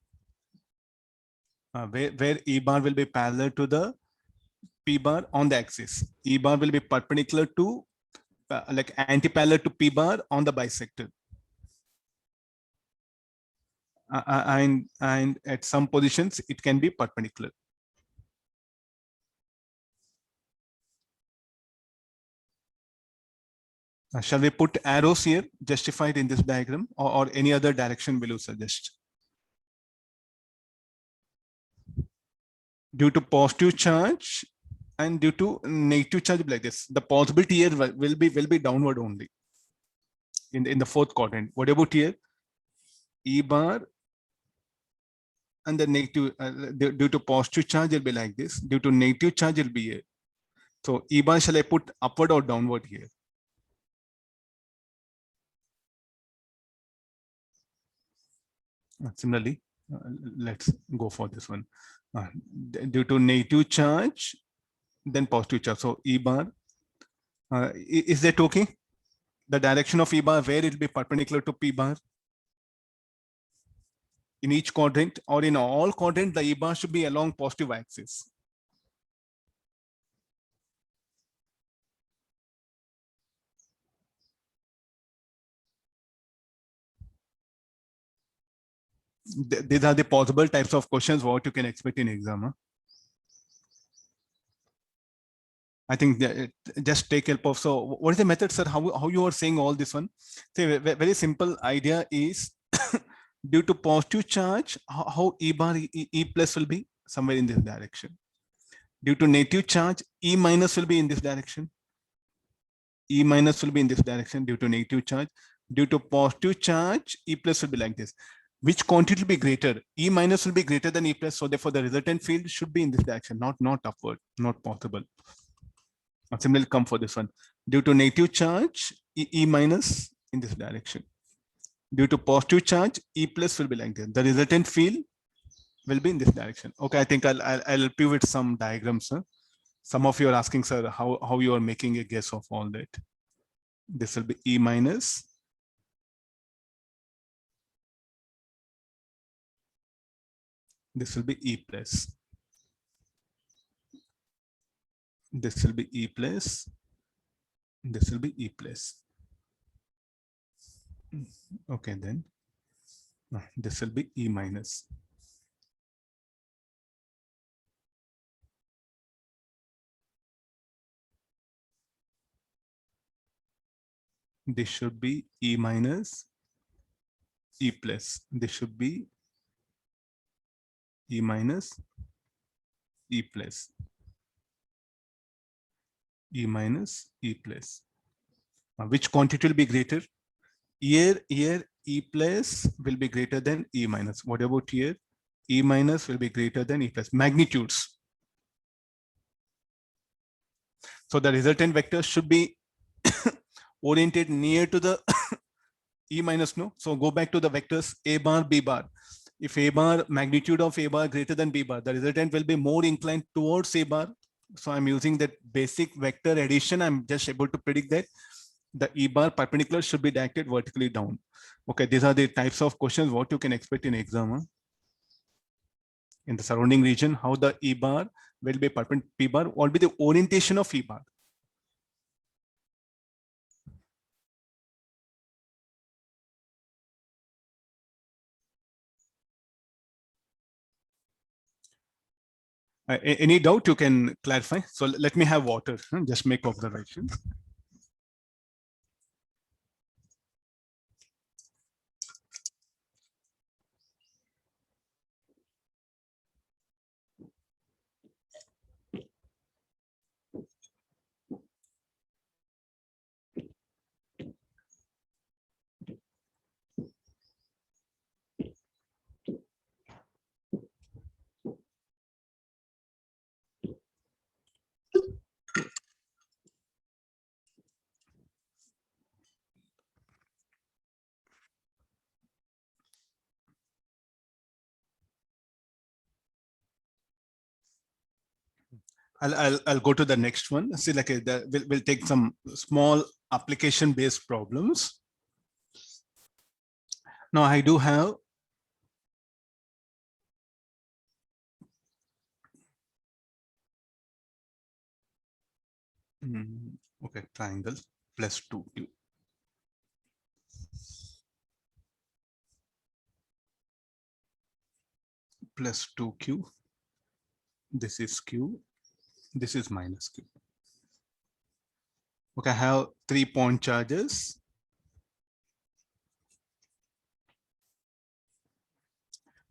where E bar will be parallel to the P bar on the axis. E bar will be perpendicular to like anti-parallel to P bar on the bisector. And at some positions it can be perpendicular. Shall we put arrows here justified in this diagram, or any other direction will you suggest? Due to positive charge and due to negative charge, like this, the possibility here will be downward only in the fourth quadrant. What about here? E bar and the negative due to positive charge will be like this. Due to negative charge will be here. So E bar, shall I put upward or downward here? Similarly, let's go for this one. Due to negative charge, then positive charge. So E bar, is that okay? The direction of E bar, where it will be perpendicular to P bar? In each quadrant or in all quadrants, the E bar should be along positive axis. These are the possible types of questions what you can expect in exam. Huh? I think just take help of. So what is the method, sir? How you are saying all this one? So very simple idea is due to positive charge, how E bar E plus will be somewhere in this direction. Due to negative charge, E minus will be in this direction. E minus will be in this direction due to negative charge. Due to positive charge, E plus will be like this. Which quantity will be greater? E minus will be greater than E plus. So therefore the resultant field should be in this direction, not upward, not possible. Similarly, come for this one. Due to negative charge, E minus in this direction. Due to positive charge, E plus will be like this. The resultant field will be in this direction. Okay, I think I'll help you with some diagrams, sir. Some of you are asking, sir, how you are making a guess of all that. This will be E minus. This will be E plus. This will be E plus. This will be E plus. Okay, then this will be E minus. This should be E minus E plus. This should be E minus E plus. E minus E plus. Which quantity will be greater? Here E plus will be greater than E minus. What about here? E minus will be greater than E plus. Magnitudes. So the resultant vector should be oriented near to the E minus, no? So go back to the vectors A bar, B bar. If A bar, magnitude of A bar greater than B bar, the resultant will be more inclined towards A bar. So I'm using that basic vector addition. I'm just able to predict that the E bar perpendicular should be directed vertically down. Okay, these are the types of questions what you can expect in exam. Huh? In the surrounding region, how the E bar will be perpendicular, P bar, what will be the orientation of E bar. Any doubt you can clarify. So let me have water, huh? Just make observations. I'll go to the next one. See, like we'll take some small application based problems. Now I do have okay, triangle plus 2q. Plus 2q. This is q. This is minus q. Okay, I have 3 point charges.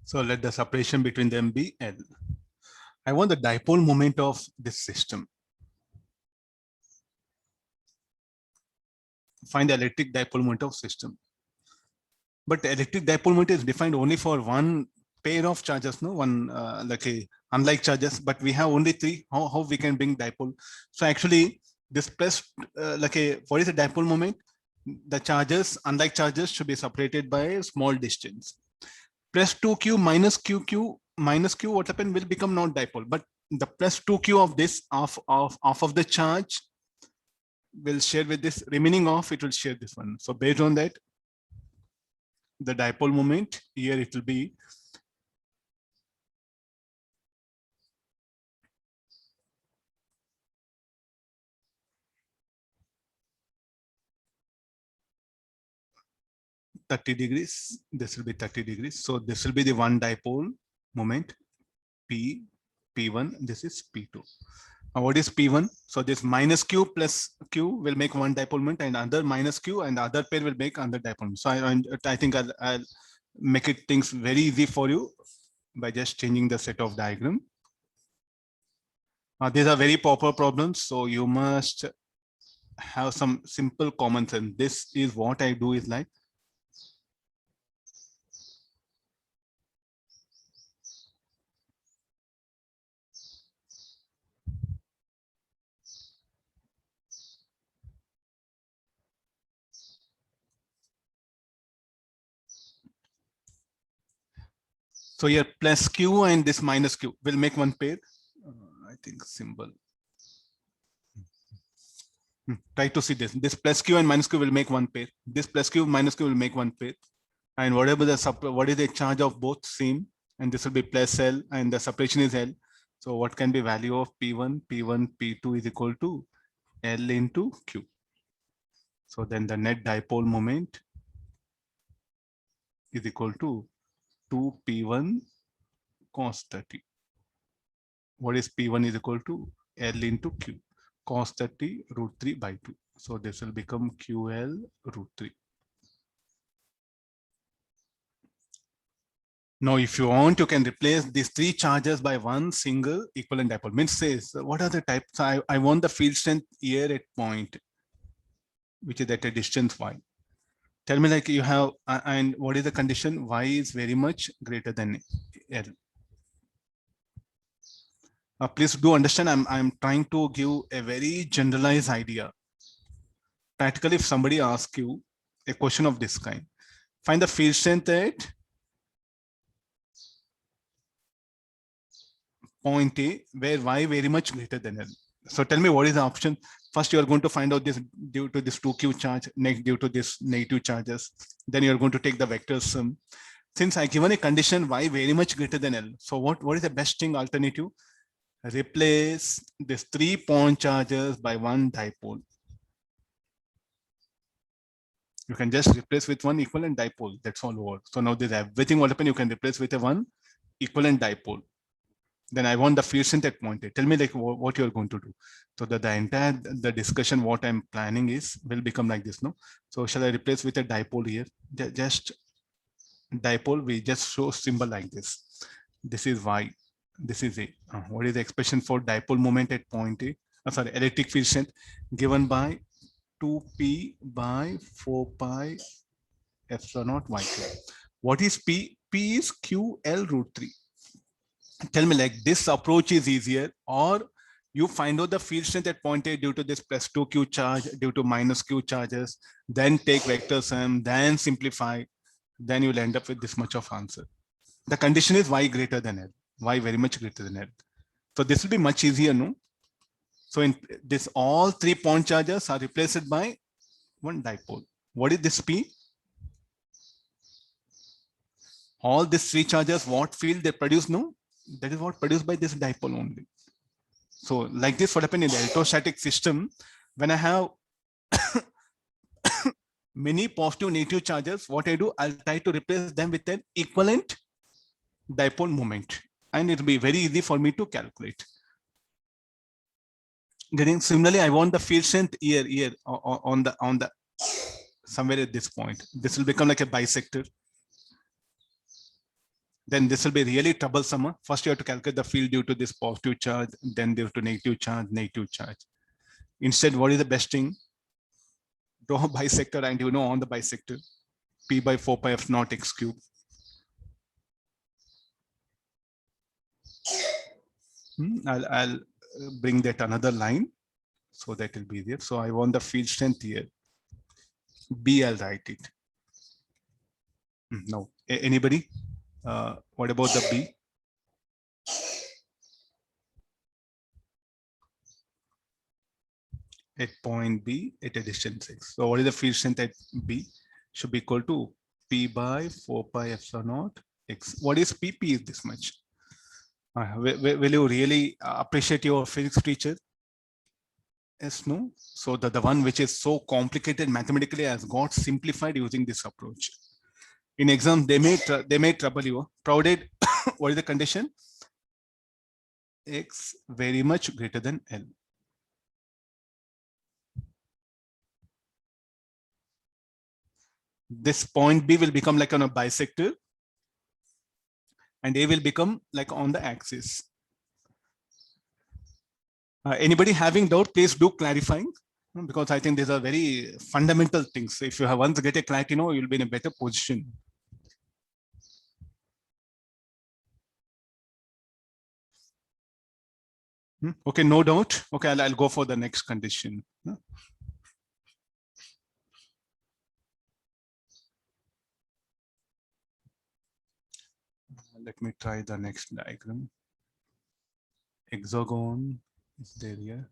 So let the separation between them be L. I want the dipole moment of this system. Find the electric dipole moment of system. But the electric dipole moment is defined only for one pair of charges, no? One like a unlike charges, but we have only 3. How we can bring dipole? So actually, this plus like a what is the dipole moment? The charges, unlike charges, should be separated by a small distance. Plus 2q minus qq minus q, what happened will become not dipole, but the plus 2q of this off of the charge will share with this remaining off, it will share this one. So based on that, the dipole moment here it will be (30°). This will be 30°. So this will be the one dipole moment P1. This is P2. Now what is P1? So this minus q plus q will make one dipole moment, and other minus q and the other pair will make another dipole moment. So I think I'll make it things very easy for you by just changing the set of diagram. These are very popular problems, so you must have some simple common sense. This is what I do is like. So here plus q and this minus q will make one pair. I think symbol. Try to see this. This plus q and minus q will make one pair. This plus q minus q will make one pair. And whatever the what is the charge of both same, and this will be plus L, and the separation is L. So what can be value of P1? P1, P2 is equal to L into Q. So then the net dipole moment is equal to 2P1 cos 30. What is P1 is equal to L into Q, cos 30 root 3 by 2. So this will become QL root 3. Now, if you want, you can replace these three charges by one single equivalent dipole. Means says, what are the types? I want the field strength here at point, which is at a distance y. Tell me, like, you have, and what is the condition? Y is very much greater than L. Please do understand, I'm trying to give a very generalized idea. Practically, if somebody asks you a question of this kind, find the field strength at point A, where y very much greater than L. So tell me, what is the option? First, you are going to find out this due to this 2q charge, next due to this negative charges. Then you are going to take the vector sum. Since I given a condition y very much greater than L, so what is the best thing alternative? Replace this 3 point charges by one dipole. You can just replace with one equivalent dipole. That's all over. So now there's everything what happen. You can replace with a one equivalent dipole. Then I want the field strength at point A. Tell me, like, what you're going to do. So that the entire the discussion what I'm planning is will become like this. No. So shall I replace with a dipole here? Just dipole. We just show symbol like this. This is y. This is A. What is the expression for dipole moment at point A? Sorry, electric field strength given by 2p by 4 pi epsilon naught y2. What is P? P is QL root 3. Tell me, like, this approach is easier, or you find out the field strength at point A due to this plus 2q charge, due to minus q charges, then take vector sum, then simplify, then you'll end up with this much of answer. The condition is y greater than L, y very much greater than L. So this will be much easier, no? So in this, all 3 point charges are replaced by one dipole. What is this P? All these 3 charges, what field they produce, no? That is what produced by this dipole only. So like this, what happened in the electrostatic system, when I have many positive negative charges, what I do, I'll try to replace them with an equivalent dipole moment, and it'll be very easy for me to calculate. Getting similarly, I want the field strength here on the somewhere at this point. This will become like a bisector. Then this will be really troublesome. First, you have to calculate the field due to this positive charge, then due to negative charge, negative charge. Instead, what is the best thing? Draw a bisector, and you know on the bisector, P by 4 pi f naught x cube. I'll bring that another line so that will be there. So I want the field strength here. B, I'll write it. No, anybody? What about the B? At point B at a distance x. So what is the field strength at B? Should be equal to P by 4 pi epsilon naught x. What is P? P is this much. Will you really appreciate your physics teacher? Yes, no. So the one which is so complicated mathematically has got simplified using this approach. In exam, they may trouble you. Provided, what is the condition? X very much greater than L. This point B will become like on a bisector, and A will become like on the axis. Anybody having doubt, please do clarifying, because I think these are very fundamental things. If you have once get a clarity, you'll be in a better position. Okay, no doubt. Okay, I'll go for the next condition. Let me try the next diagram. Hexagon is there here.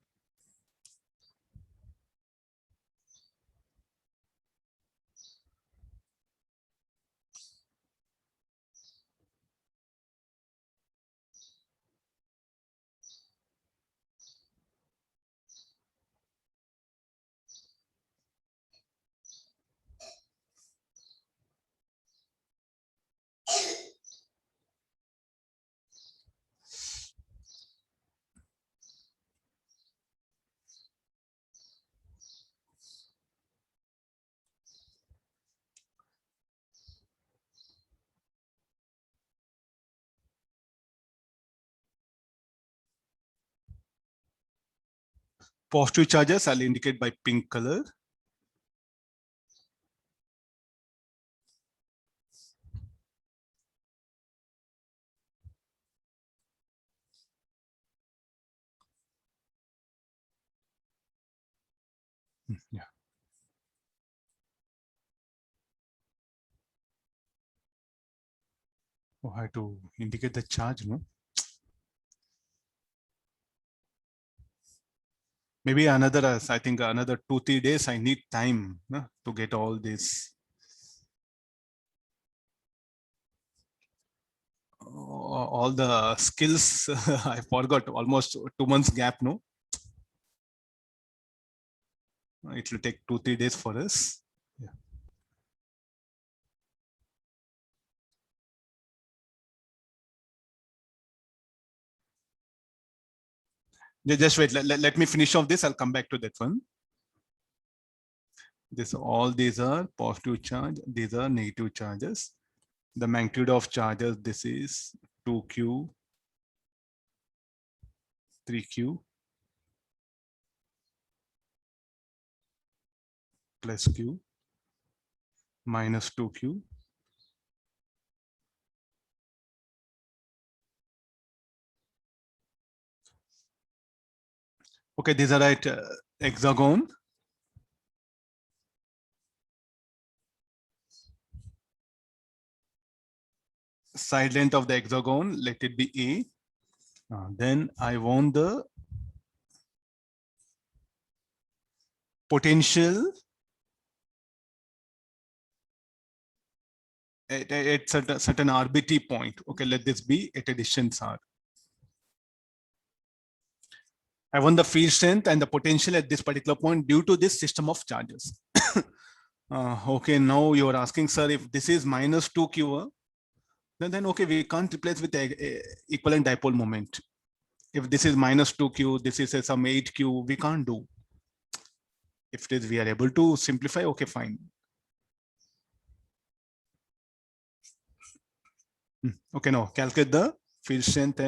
Positive charges I'll indicate by pink color. Yeah. Oh, I have to indicate the charge, no? Maybe another, I think another 2-3 days. I need time, no, to get all this. All the skills I forgot. Almost 2 months gap, no? It will take 2-3 days for us. Yeah. Just wait. Let me finish off this. I'll come back to that one. All these are positive charge. These are negative charges. The magnitude of charges. This is 2q, 3q plus q minus 2q. Okay, these are at hexagon. Side length of the hexagon, let it be A. Then I want the potential at certain RBT point. Okay, let this be at a distance R. I want the field strength and the potential at this particular point due to this system of charges. Okay, now you are asking, sir, if this is minus 2q, then okay, we can't replace with the equivalent dipole moment. If this is minus 2q, this is some 8q, we can't do. If it is, we are able to simplify, okay, fine. Okay, now calculate the field strength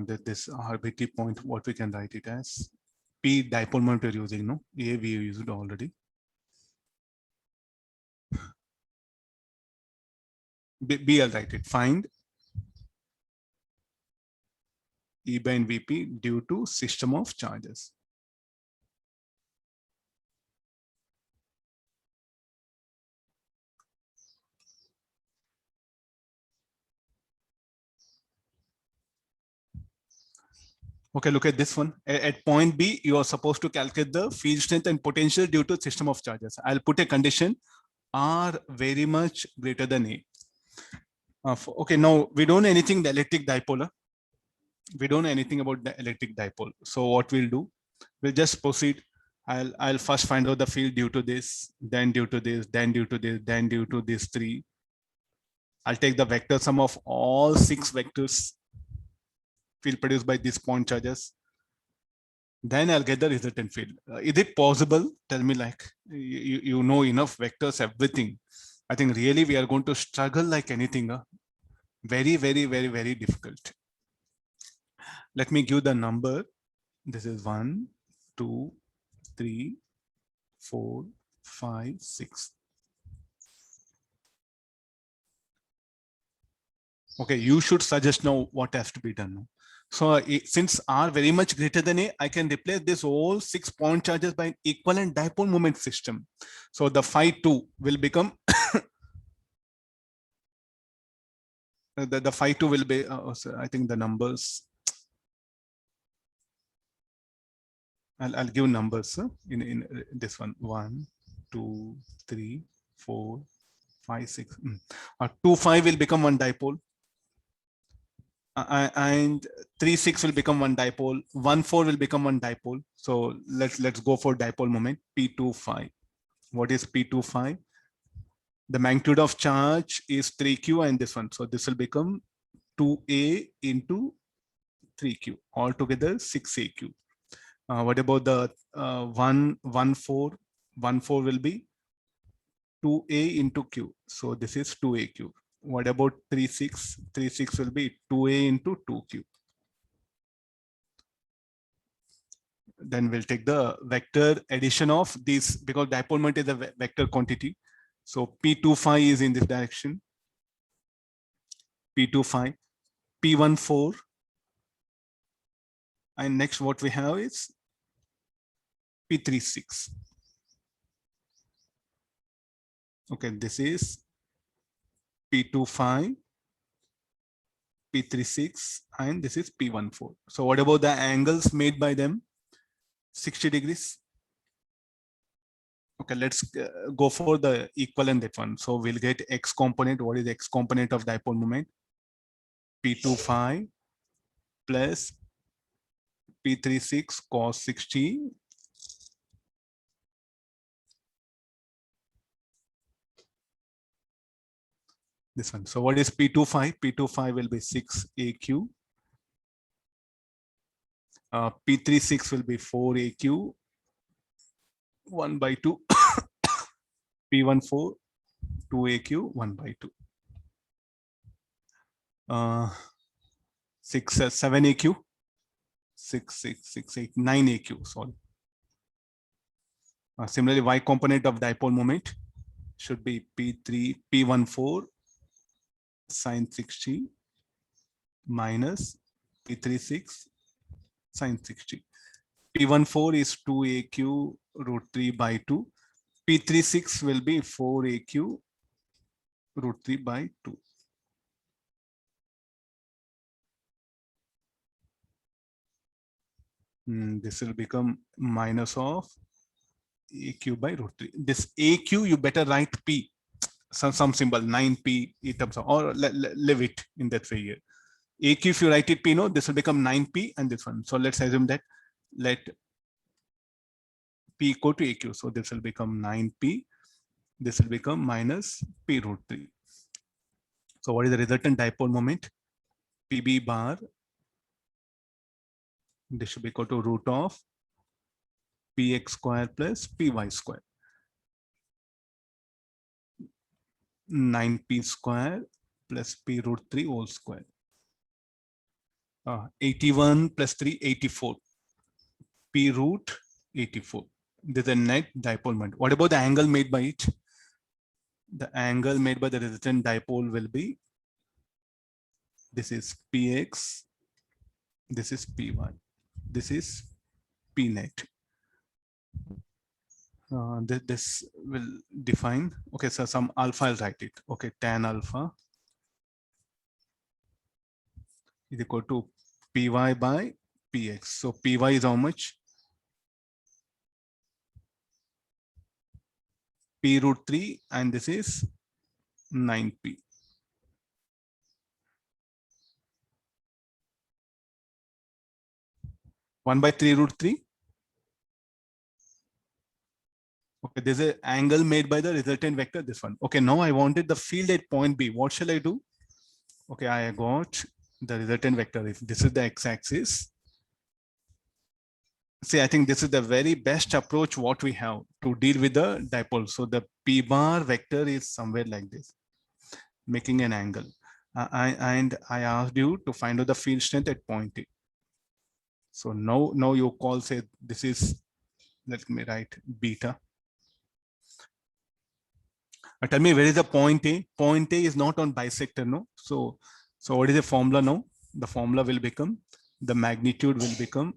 at this RBT point, what we can write it as P dipole moment we're using, no? A we used already. B I'll write it. Find E by VP due to system of charges. Okay, look at this one. At point B, you are supposed to calculate the field strength and potential due to system of charges. I'll put a condition R very much greater than A. Okay, now we don't know anything the electric dipole. We don't know anything about the electric dipole. So what we'll do, we'll just proceed. I'll first find out the field due to this, then due to this, then due to this, then due to these three. I'll take the vector sum of all 6 vectors field produced by these point charges. Then I'll get the resultant field. Is it possible? Tell me, like, you know enough vectors, everything. I think really we are going to struggle like anything. Very, very, very, very difficult. Let me give the number. This is 1, 2, 3, 4, 5, 6. Okay, you should suggest now what has to be done. So since R very much greater than A, I can replace this whole 6 point charges by equivalent dipole moment system. So the phi 2 will become the phi 2 will be, so I think the numbers, I'll give numbers in this one. 1, 2, 3, 4, 5, 6. 2, 5 will become one dipole. And 3, 6 will become one dipole. 1, 4 will become one dipole. So let's go for dipole moment P2, 5. What is P2, 5? The magnitude of charge is 3q and this one. So this will become 2a into 3q, altogether 6aq. What about the 1, 1, 4? 1, 4 will be 2a into q. So this is 2aq. What about 3, 6? 3, 6 will be 2a into 2q. then we'll take the vector addition of these, because dipole moment is a vector quantity. So P25 is in this direction, P25, P14, and next what we have is P36. Okay, this is P25, P36, and this is P14. So what about the angles made by them? 60 degrees. Okay, let's go for the equivalent that one. So we'll get X component. What is the X component of dipole moment? P25 plus P36 cos 60 this one. So what is P25? P25 will be 6 AQ. P36 will be 4 AQ. 1 by 2. P14 2 AQ 1 by 2. 7 AQ. 6, 8, 9 AQ. Sorry. Similarly, Y component of dipole moment should be P14 sine 60 minus P36 sine 60. P14 is 2 AQ root 3 by 2. P36 will be 4 AQ root 3 by 2. This will become minus of AQ by root 3. This AQ, you better write P, some symbol, 9P, or leave it in that way here. AQ, if you write it P, no, this will become 9P and this one. So let's assume that let P equal to AQ. So this will become 9P. This will become minus P root 3. So what is the resultant dipole moment? PB bar. This should be equal to root of Px square plus Py square. 9P square plus P root 3 whole square. 81 plus 3, 84. P root 84. This is a net dipole moment. What about the angle made by it? The angle made by the resultant dipole will be, this is Px, this is Py, this is P net. This will define, okay, so some alpha, I'll write it. Okay, tan alpha is equal to Py by Px. So Py is how much? P root 3, and this is 9P. One by 3 root 3. Okay, there's an angle made by the resultant vector, this one. Okay, now I wanted the field at point B. What shall I do? Okay, I got the resultant vector. If this is the x-axis, see, I think this is the very best approach what we have to deal with the dipole. So the P bar vector is somewhere like this, making an angle. I asked you to find out the field strength at point A. So now you call, say, this is, let me write beta. Tell me, where is the point A? Point A is not on bisector, no? So what is the formula now? The formula will become, the magnitude will become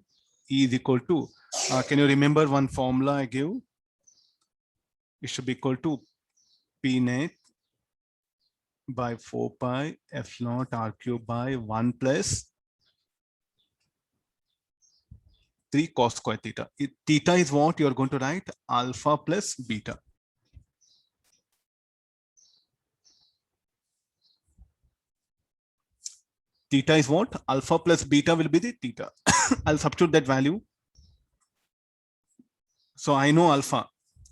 E is equal to, can you remember one formula I gave? It should be equal to P net by 4 pi F naught R cube by 1 plus 3 cos square theta. Theta is what you are going to write? Alpha plus beta. Theta is what? Alpha plus beta will be the theta. I'll substitute that value. So I know alpha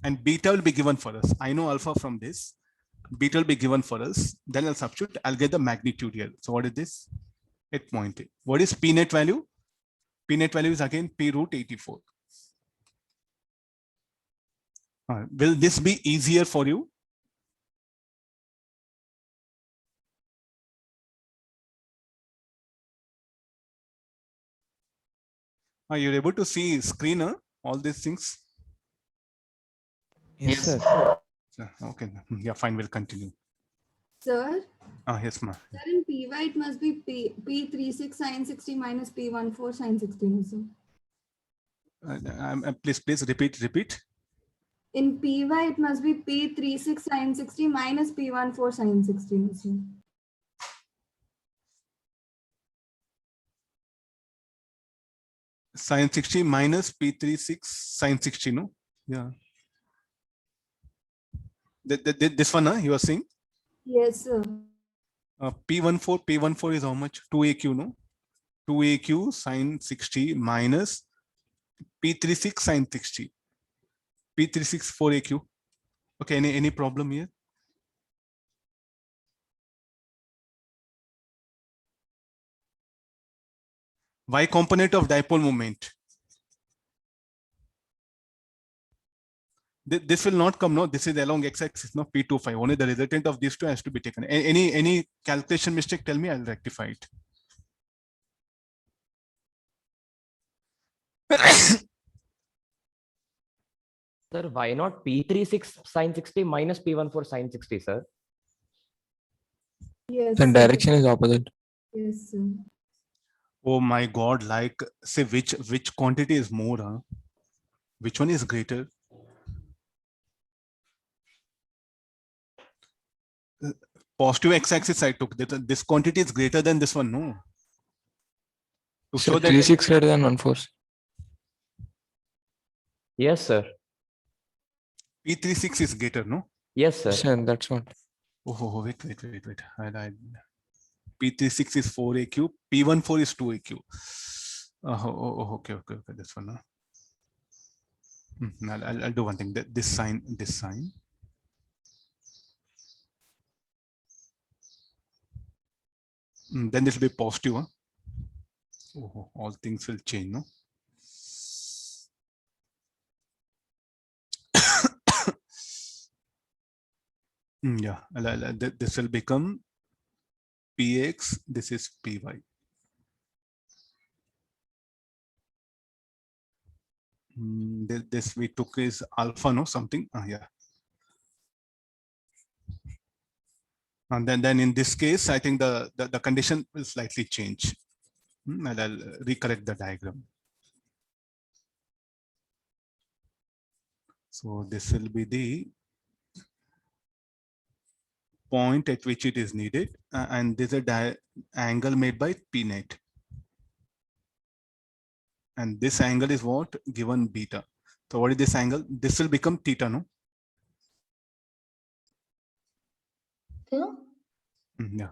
and beta will be given for us. I know alpha from this. Beta will be given for us. Then I'll substitute. I'll get the magnitude here. So what is this? At point A. What is P net value? P net value is again P root 84. Will this be easier for you? Are you able to see screen, all these things? Yes, sir. Okay, yeah, fine, we'll continue. Sir, Yes, ma. sir, in PY it must be P36 sin 60 minus P14 sin 16, sir. Please repeat. In PY it must be P36 sin 60 minus P14 sin 16, sir. Sin 60 minus P36 sin 60, no? Yeah. This one, you are saying? Yes, sir. P14 is how much? 2AQ, no? 2AQ sin 60 minus P36 sin 60. P36 4AQ. Okay, any problem here? Y component of dipole moment. This will not come, no? This is along x-axis, no? P25. Only the resultant of these two has to be taken. Any calculation mistake, tell me, I'll rectify it. Sir, why not P36 sin 60 minus P14 sin 60, sir? Yes, The sir. direction is opposite. Yes, sir. Oh my God, like, say which quantity is more, huh? Which one is greater? Positive x-axis I took. This quantity is greater than this one, no? To So show that 36 greater than 14. Yes, sir. P36 is greater, no? Yes, sir. Sir, that's what. Oh, wait. P36 is 4AQ, P14 is 2AQ. Okay, this one. I'll do one thing. This sign. Then this will be positive. Huh? Oh, all things will change, no? Yeah, this will become Px, this is Py. This we took is alpha, no, something, yeah. And then in this case, I think the condition will slightly change. And I'll recorrect the diagram. So this will be the point at which it is needed, and there's a angle made by P net. And this angle is what? Given beta. So what is this angle? This will become theta, no? Sir, Yeah.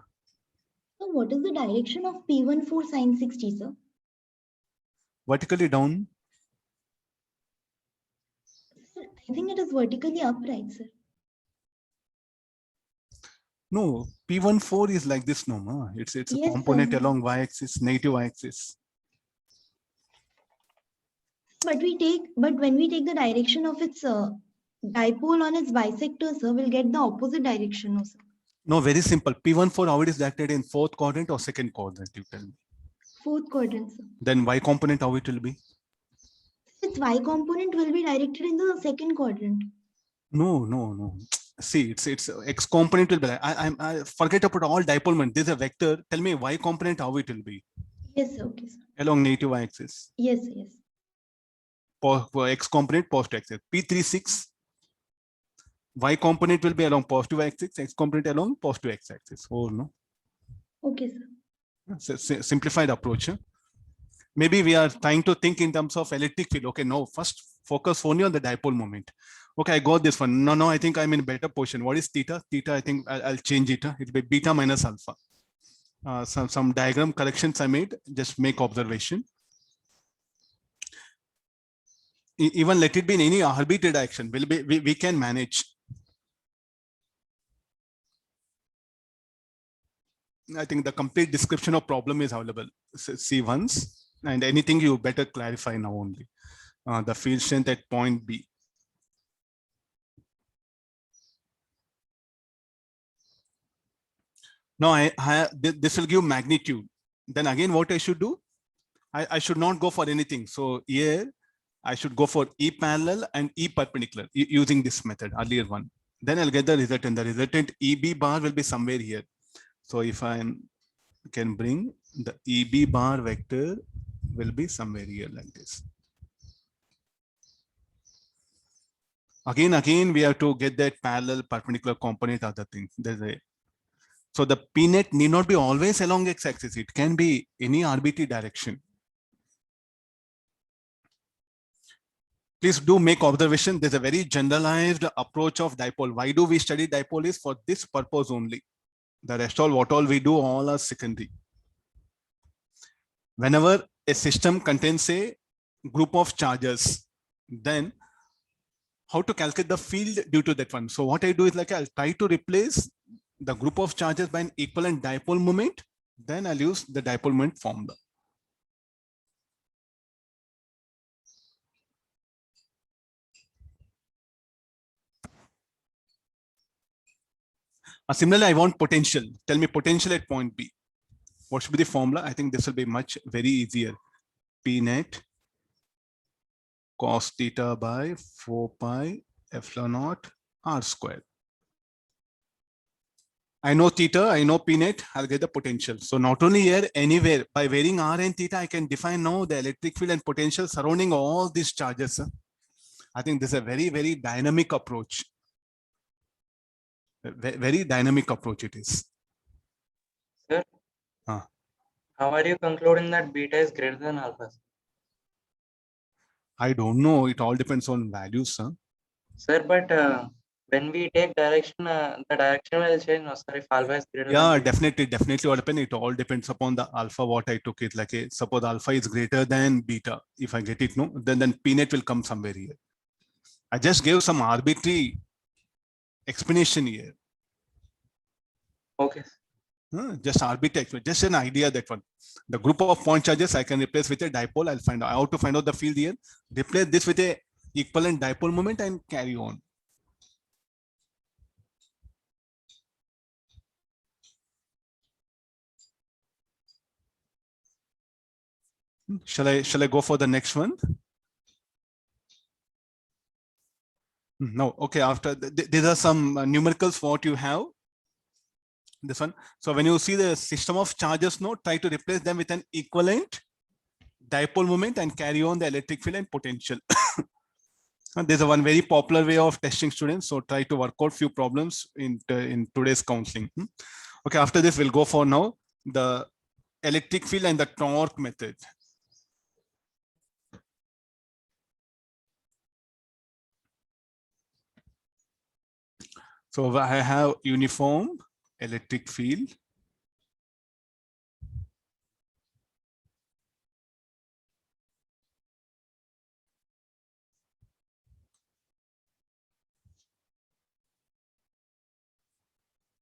so what is the direction of P14 sin 60, sir? Vertically down. Sir, I think it is vertically upright, sir. No, P14 is like this, no, ma. It's a Yes, component sir. along y-axis, negative y-axis. But when we take the direction of its dipole on its bisector, sir, we'll get the opposite direction, no, sir. No, very simple. P14, how it is directed in fourth quadrant or second quadrant, you tell me. Fourth quadrant, sir. Then y component, how it will be? Its y component will be directed in the second quadrant. No. See, it's x component will be like, I forget about all dipole moment. There's a vector. Tell me y component, how it will be? Yes, sir. Okay, sir. Along negative y-axis. Yes, sir. Yes. For x component, positive axis. P36, y component will be along positive axis, x component along positive x-axis. Oh, no. Okay, sir. Simplified approach. Maybe we are trying to think in terms of electric field. Okay, no, first focus only on the dipole moment. Okay, I got this one. No, I think I'm in a better position. What is theta? Theta, I think I'll change it. It'll be beta minus alpha. Some diagram corrections I made, just make observation. Even let it be in any arbitrary direction, we can manage. I think the complete description of problem is available. See once, and anything you better clarify now only. The field strength at point B. Now this will give magnitude. Then again, what I should do? I should not go for anything. So here I should go for E parallel and E perpendicular using this method, earlier one. Then I'll get the resultant. The resultant EB bar will be somewhere here. So if I can bring the EB bar vector will be somewhere here like this. Again, we have to get that parallel perpendicular component, other things. So the P net need not be always along x-axis. It can be any arbitrary direction. Please do make observation. There's a very generalized approach of dipole. Why do we study dipole? Is for this purpose only. The rest all, what all we do, all are secondary. Whenever a system contains a group of charges, then how to calculate the field due to that one. So what I do is like, I'll try to replace the group of charges by an equivalent dipole moment. Then I'll use the dipole moment formula. Similarly, I want potential. Tell me potential at point B. What should be the formula? I think this will be very easier. P net cos theta by 4 pi epsilon naught r square. I know theta, I know P net, I'll get the potential. So not only here, anywhere by varying r and theta, I can define now the electric field and potential surrounding all these charges. I think this is a very dynamic approach. Very dynamic approach it is. Sir, how are you concluding that beta is greater than alpha? I don't know. It all depends on values. Sir, but when we take direction, the direction will change. No, sir, if alpha is greater Yeah, than beta. definitely what happen. It all depends upon the alpha what I took it. Like suppose alpha is greater than beta. If I get it, no, then P net will come somewhere here. I just gave some arbitrary explanation here. Okay. Just arbitrary, just an idea that one. The group of point charges I can replace with a dipole. I'll find out how to find out the field here. Replace this with a equivalent dipole moment and carry on. Shall I go for the next one? No. Okay. After these are some numericals. What you have. This one. So when you see the system of charges, no, try to replace them with an equivalent dipole moment and carry on the electric field and potential. There's a one very popular way of testing students. So try to work out few problems in today's counseling. Okay. After this, we'll go for now the electric field and the torque method. So I have uniform electric field.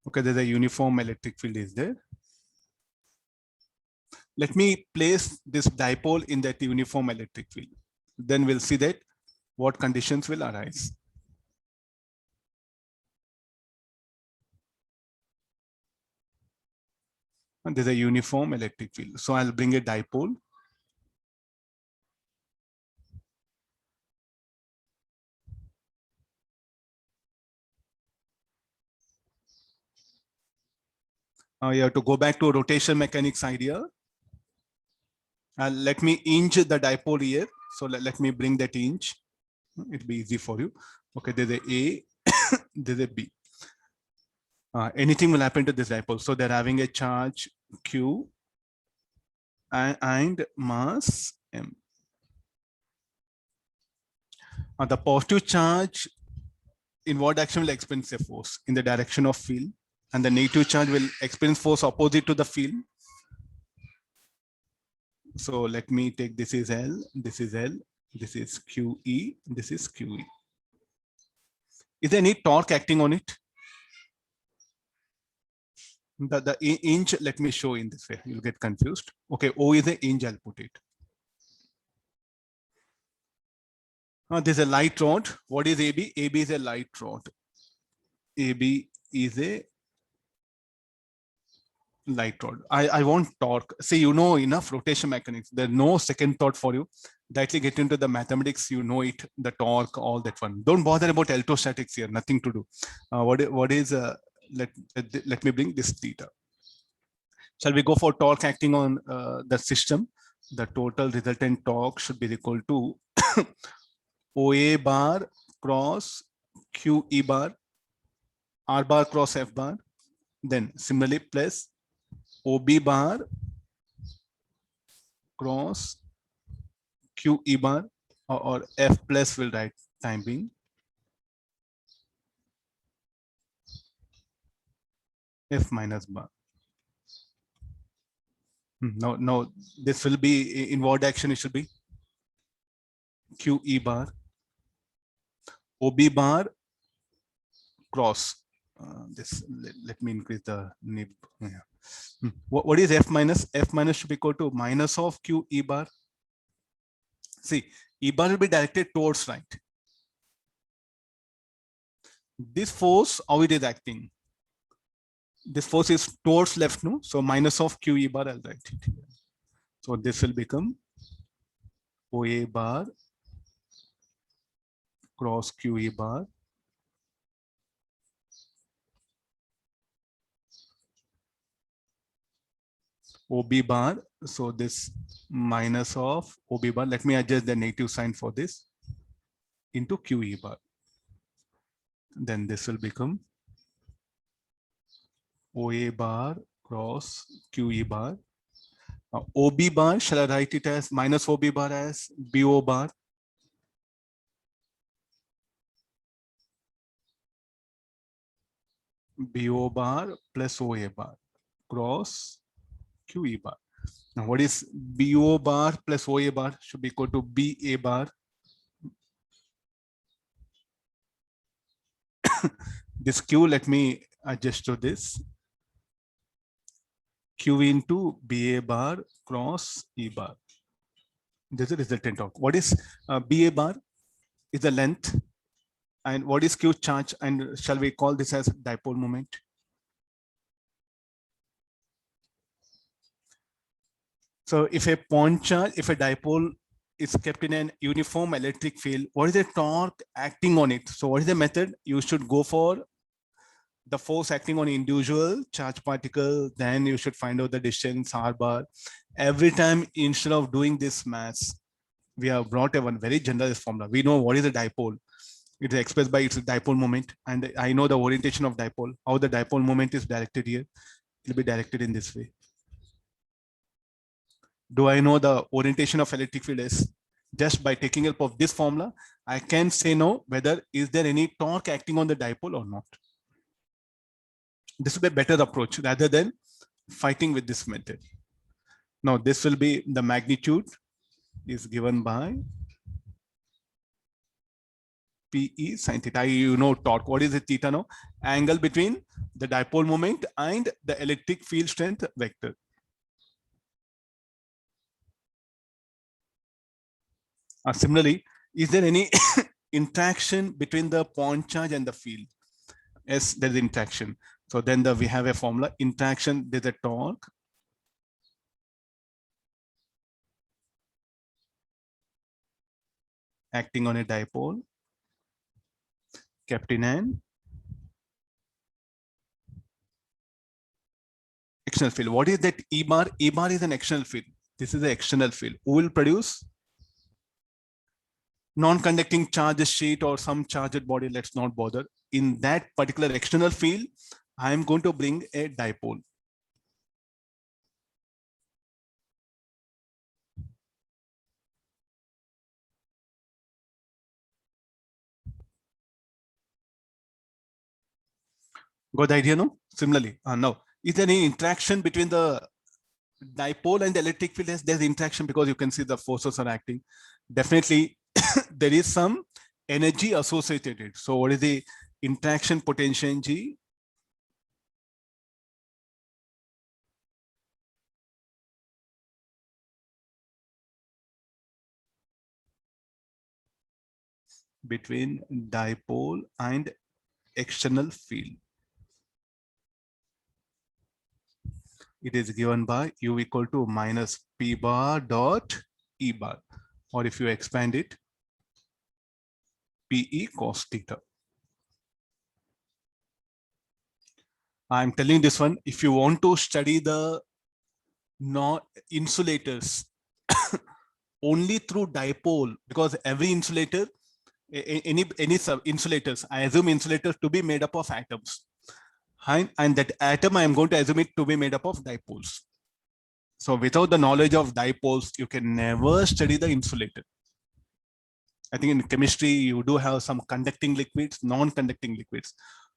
Okay, there's a uniform electric field is there. Let me place this dipole in that uniform electric field. Then we'll see that what conditions will arise. And there's a uniform electric field. So I'll bring a dipole. You have to go back to rotation mechanics idea. Let me inch the dipole here. So let me bring that inch. It'll be easy for you. Okay, there's a there's a B. Anything will happen to this dipole. So they're having a charge Q and mass M. The positive charge in what direction will experience a force? In the direction of field. And the negative charge will experience force opposite to the field. So let me take this is L, this is L, this is QE, this is QE. Is there any torque acting on it? The inch, let me show in this way, you'll get confused. Okay, O is an inch, I'll put it. There's a light rod. What is AB? AB is a light rod. AB is a light rod. I want torque. See, you know enough rotation mechanics. There's no second thought for you. Directly get into the mathematics. You know it, the torque, all that one. Don't bother about electrostatics here. Nothing to do. What is let me bring this theta. Shall we go for torque acting on the system? The total resultant torque should be equal to OA bar cross QE bar, R bar cross F bar. Then similarly plus OB bar cross QE bar, or F plus will write time being. F minus bar. No, this will be in what action it should be? QE bar, OB bar cross. Let me increase the nib. Yeah. What is F minus? F minus should be equal to minus of QE bar. See, E bar will be directed towards right. This force, how it is acting? This force is towards left, no? So minus of QE bar, I'll write it here. So this will become OA bar cross QE bar OB bar. So this minus of OB bar, let me adjust the negative sign for this, into QE bar. Then this will become OA bar cross QE bar. Now, OB bar, shall I write it as minus OB bar as BO bar? BO bar plus OA bar cross QE bar. Now, what is BO bar plus OA bar? Should be equal to BA bar. This Q, let me adjust to this. Q into BA bar cross E bar. This is the resultant torque. What is BA bar? Is the length. And what is Q charge? And shall we call this as dipole moment? So if a point charge, if a dipole is kept in an uniform electric field, what is the torque acting on it? So what is the method? You should go for the force acting on individual charge particle, then you should find out the distance R bar. Every time, instead of doing this mass, we have brought a one very generalized formula. We know what is a dipole. It is expressed by its dipole moment. And I know the orientation of dipole, how the dipole moment is directed here. It will be directed in this way. Do I know the orientation of electric field is? Just by taking help of this formula, I can say no, whether is there any torque acting on the dipole or not. This will be a better approach rather than fighting with this method. Now this will be the magnitude is given by PE sin theta. You know torque. What is the theta now? Angle between the dipole moment and the electric field strength vector. Similarly, is there any interaction between the point charge and the field? Yes, there's interaction. So then we have a formula, interaction, there's a torque. Acting on a dipole, kept in an external field. What is that E bar? E bar is an external field. This is the external field. Who will produce? Non-conducting charge sheet or some charged body, let's not bother. In that particular external field, I am going to bring a dipole. Got the idea, no? Similarly, now, is there any interaction between the dipole and the electric field? There's interaction because you can see the forces are acting. Definitely, there is some energy associated. So what is the interaction potential G? Between dipole and external field. it is given by U equal to minus P bar dot E bar, or if you expand it, PE cos theta. I'm telling this one, if you want to study the insulators only through dipole, because every insulator, any sub insulators, I assume insulators to be made up of atoms. And that atom, I am going to assume it to be made up of dipoles. So without the knowledge of dipoles, you can never study the insulator. I think in chemistry, you do have some conducting liquids, non-conducting liquids.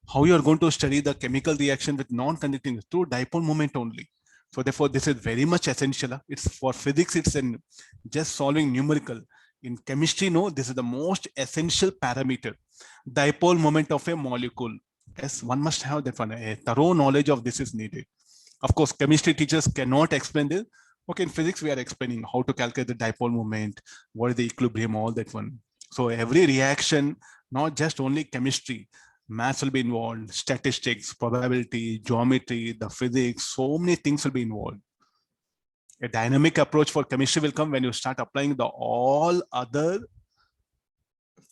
How you are going to study the chemical reaction with non-conducting through dipole moment only. So therefore, this is very much essential. It's for physics, it's in just solving numerical. In chemistry, no, this is the most essential parameter. Dipole moment of a molecule. Yes, one must have that one. A thorough knowledge of this is needed. Of course, chemistry teachers cannot explain this. Okay, in physics, we are explaining how to calculate the dipole moment, what is the equilibrium, all that one. So every reaction, not just only chemistry, maths will be involved, statistics, probability, geometry, the physics, so many things will be involved. A dynamic approach for chemistry will come when you start applying the all other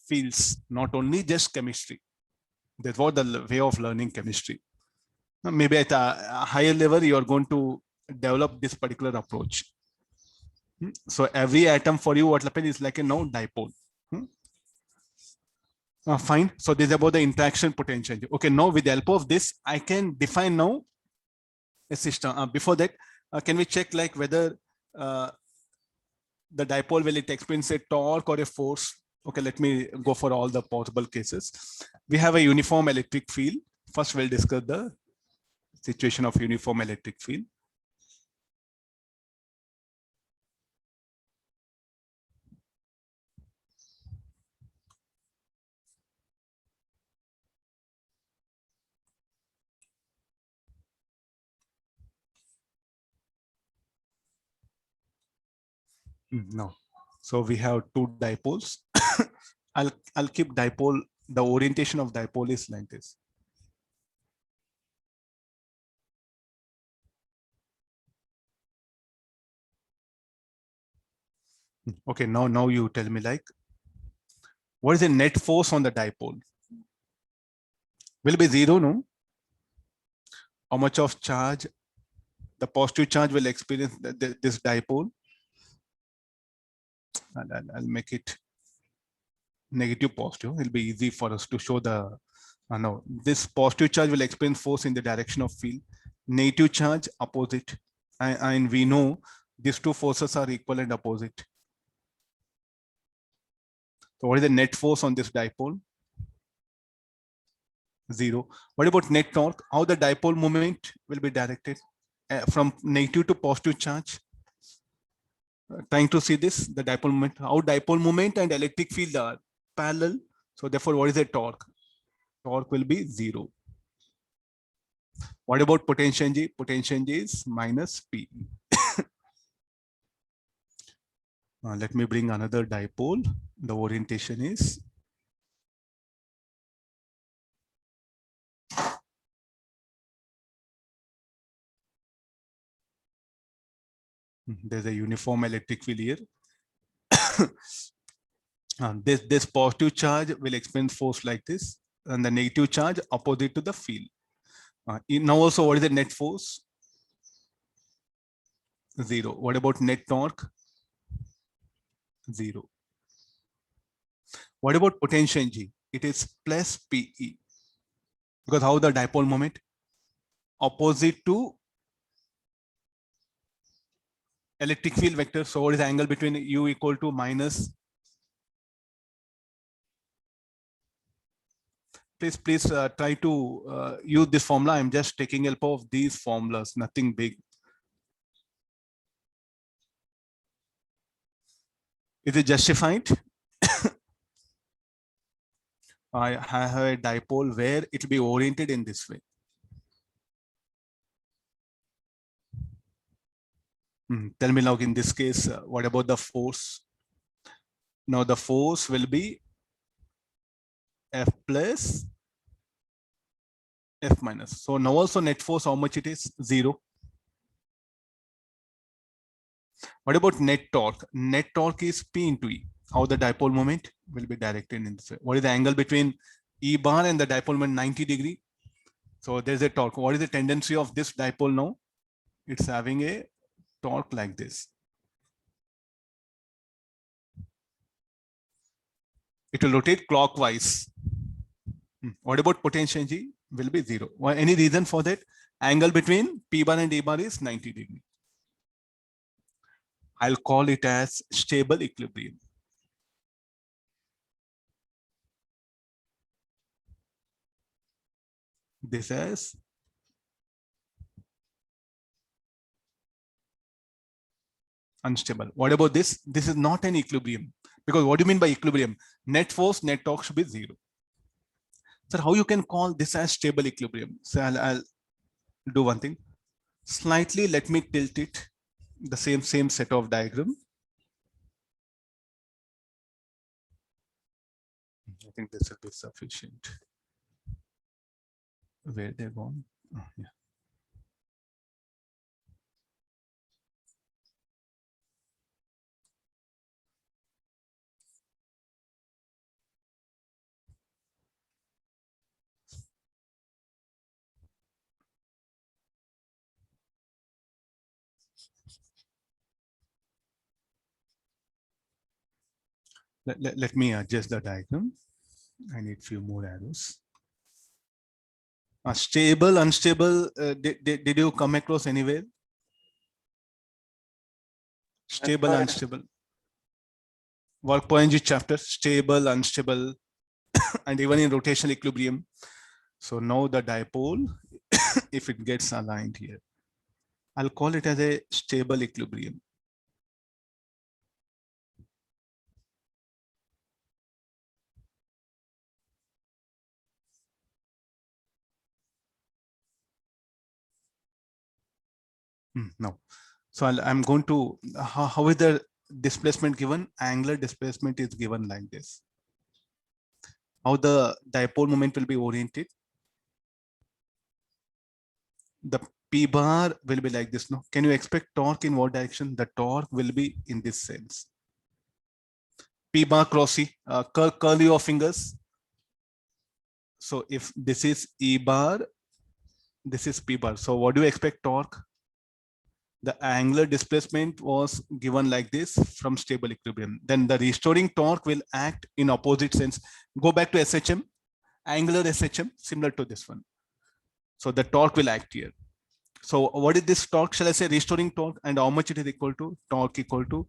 fields, not only just chemistry. That's what the way of learning chemistry. Maybe at a higher level, you are going to develop this particular approach. So every atom for you, what happens is like a no dipole. Fine. So this is about the interaction potential. Okay, now with the help of this, I can define now a system. Before that, can we check like whether the dipole, will it experience a torque or a force? Okay, let me go for all the possible cases. We have a uniform electric field. First, we'll discuss the situation of uniform electric field. No. So we have two dipoles. I'll keep dipole, the orientation of dipole is like this. Okay, now you tell me like, what is the net force on the dipole? Will be zero, no? How much of charge, the positive charge will experience this dipole? And I'll make it negative positive. It'll be easy for us to show the, no, this positive charge will experience force in the direction of field. Negative charge opposite. And we know these two forces are equal and opposite. So what is the net force on this dipole? Zero. What about net torque? How the dipole moment will be directed from negative to positive charge? Trying to see this, the dipole moment, how dipole moment and electric field are parallel. So therefore, what is the torque? Torque will be zero. What about potential G? Potential G is minus P. Let me bring another dipole. The orientation is there's a uniform electric field here. This positive charge will experience force like this, and the negative charge opposite to the field. Now also, what is the net force? Zero. What about net torque? Zero. What about potential G? It is plus PE. Because how the dipole moment? Opposite to electric field vector. So what is the angle between U equal to minus? Please try to use this formula. I'm just taking help of these formulas, nothing big. Is it justified? I have a dipole where it will be oriented in this way. Tell me now in this case, what about the force? Now the force will be F plus F minus. So now also net force, how much it is? Zero. What about net torque? Net torque is P into E. How the dipole moment will be directed in this way. What is the angle between E bar and the dipole moment? 90 degree. So there's a torque. What is the tendency of this dipole now? It's having a torque like this. It will rotate clockwise. What about potential energy? Will be 0. Any reason for that? Angle between P bar and E bar is 90 degree. I'll call it as stable equilibrium. This is unstable. What about this? This is not an equilibrium, because what do you mean by equilibrium? Net force, net torque should be 0. So how you can call this as stable equilibrium? So I'll do one thing. Slightly let me tilt it, the same set of diagram. I think this will be sufficient. Where they're gone? Oh, yeah. Let me adjust the diagram. I need few more arrows. Stable, unstable, did you come across anywhere? Stable, Yes, sir. unstable. Work point chapter, stable, unstable, and even in rotational equilibrium. So now the dipole, if it gets aligned here, I'll call it as a stable equilibrium. No. So I'm going to, how is the displacement given? Angular displacement is given like this. How the dipole moment will be oriented? The P bar will be like this. No, can you expect torque in what direction? The torque will be in this sense. P bar cross C, curl your fingers. So if this is E bar, this is P bar. So what do you expect torque? The angular displacement was given like this from stable equilibrium. Then the restoring torque will act in opposite sense. Go back to SHM, angular SHM, similar to this one. So the torque will act here. So what is this torque? Shall I say restoring torque, and how much it is equal to? Torque equal to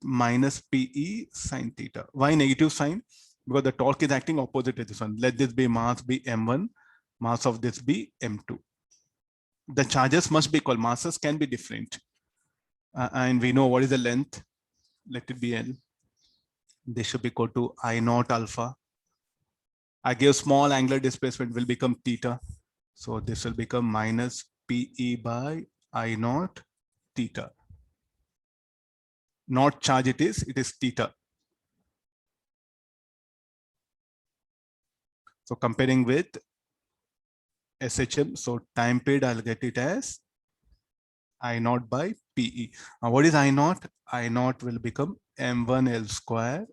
minus PE sine theta. Why negative sign? Because the torque is acting opposite to this one. Let this be mass be M1, mass of this be M2. The charges must be equal. Masses can be different. And we know what is the length. Let it be L. This should be equal to I naught alpha. I give small angular displacement will become theta. So this will become minus PE by I naught theta. Not charge it is theta. So comparing with SHM, so time period, I'll get it as I naught by PE. Now what is I naught? I naught will become M1L square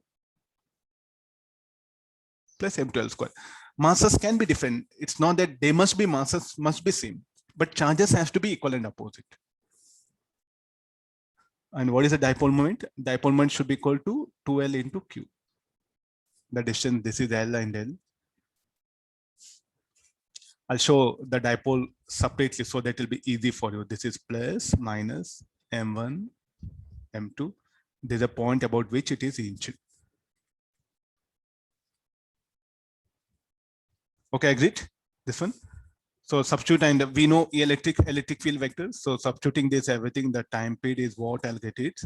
plus M2L square. Masses can be different. It's not that they must be masses, must be same, but charges has to be equal and opposite. And what is the dipole moment? Dipole moment should be equal to 2L into Q. The distance, this is L and L. I'll show the dipole separately so that it will be easy for you. This is plus minus M1, M2. There's a point about which it is inch. Okay, agreed? This one. So substitute, and we know electric field vectors. So substituting this everything, the time period is what I'll get it.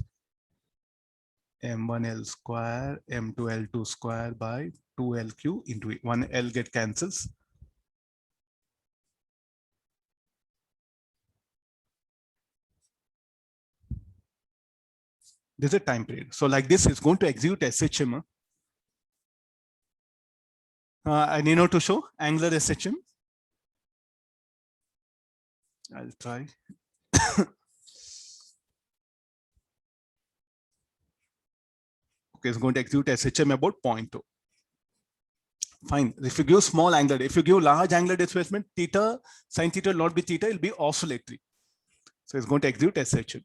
M1L square, M2L2 square by 2LQ into it. 1L get cancels. This is a time period. So like this is going to execute SHM. I need not to show angular SHM. I'll try. Okay, it's going to execute SHM about 0.2. Fine. If you give small angular, if you give large angular displacement, theta, sin theta will not be theta, it will be oscillatory. So it's going to execute SHM.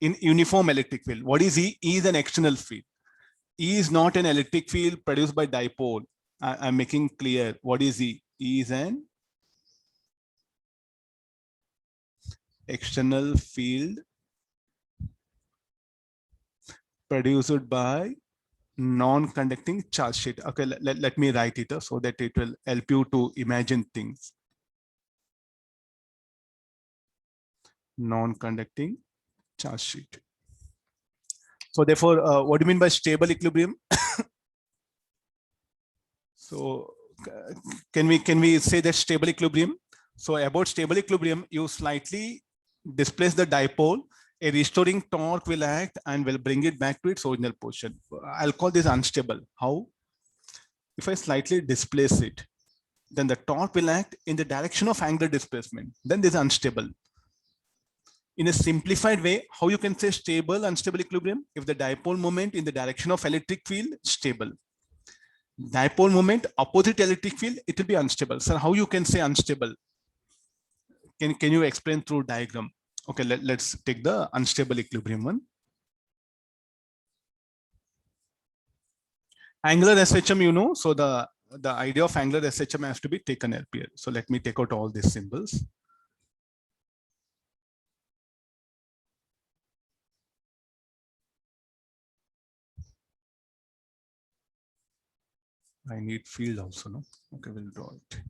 In uniform electric field, what is E? E is an external field. E is not an electric field produced by dipole. I'm making clear what is E. E is an external field produced by non-conducting charge sheet. Okay, let me write it so that it will help you to imagine things. Non-conducting charge sheet. So therefore, what do you mean by stable equilibrium? So can we say that stable equilibrium? So about stable equilibrium, you slightly displace the dipole, a restoring torque will act and will bring it back to its original position. I'll call this unstable. How? If I slightly displace it, then the torque will act in the direction of angular displacement. Then this is unstable. In a simplified way, how you can say stable, unstable equilibrium? If the dipole moment in the direction of electric field, stable. Dipole moment, opposite electric field, it will be unstable. So how you can say unstable? Can you explain through diagram? Okay, let's take the unstable equilibrium one. Angular SHM, you know, so the idea of angular SHM has to be taken up here. So let me take out all these symbols. I need field also, no? Okay, we'll draw it.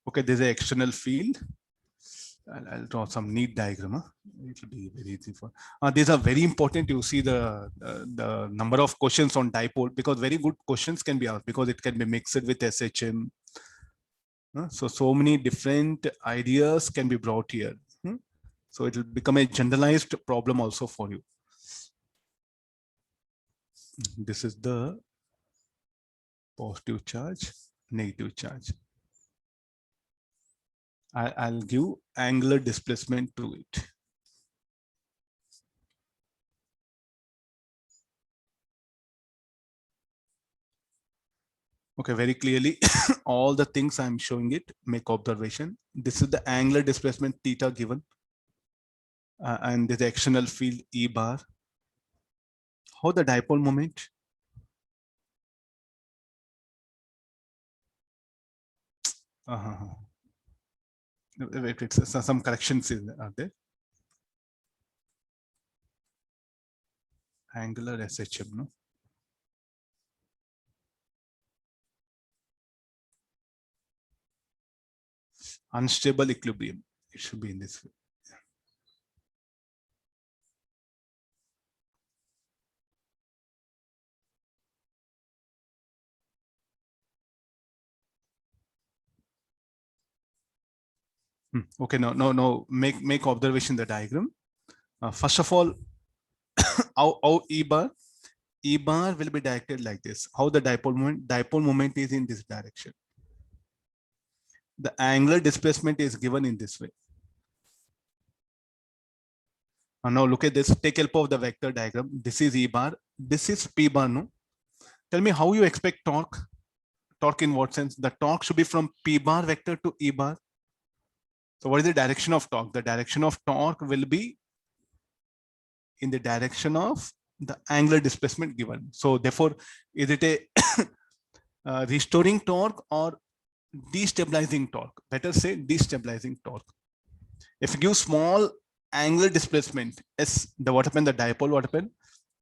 Okay, there's an external field. I'll draw some neat diagram. Huh? It will be very easy for. These are very important. You see the number of questions on dipole, because very good questions can be asked because it can be mixed with SHM. So many different ideas can be brought here. So it will become a generalized problem also for you. This is the positive charge, negative charge. I'll give angular displacement to it. Okay, very clearly, all the things I'm showing it, make observation. This is the angular displacement theta given. And the external field E bar. How the dipole moment? Wait, some corrections are there. Angular SHM, no? Unstable equilibrium. It should be in this way. Okay, no. Make observation the diagram. First of all, how E bar will be directed like this. How the dipole moment is in this direction. The angular displacement is given in this way. Now look at this. Take help of the vector diagram. This is E bar. This is P bar. No. Tell me how you expect torque. Torque in what sense? The torque should be from P bar vector to E bar. So what is the direction of torque? The direction of torque will be in the direction of the angular displacement given. So therefore, is it a restoring torque or destabilizing torque? Better say destabilizing torque. If you give small angular displacement, the dipole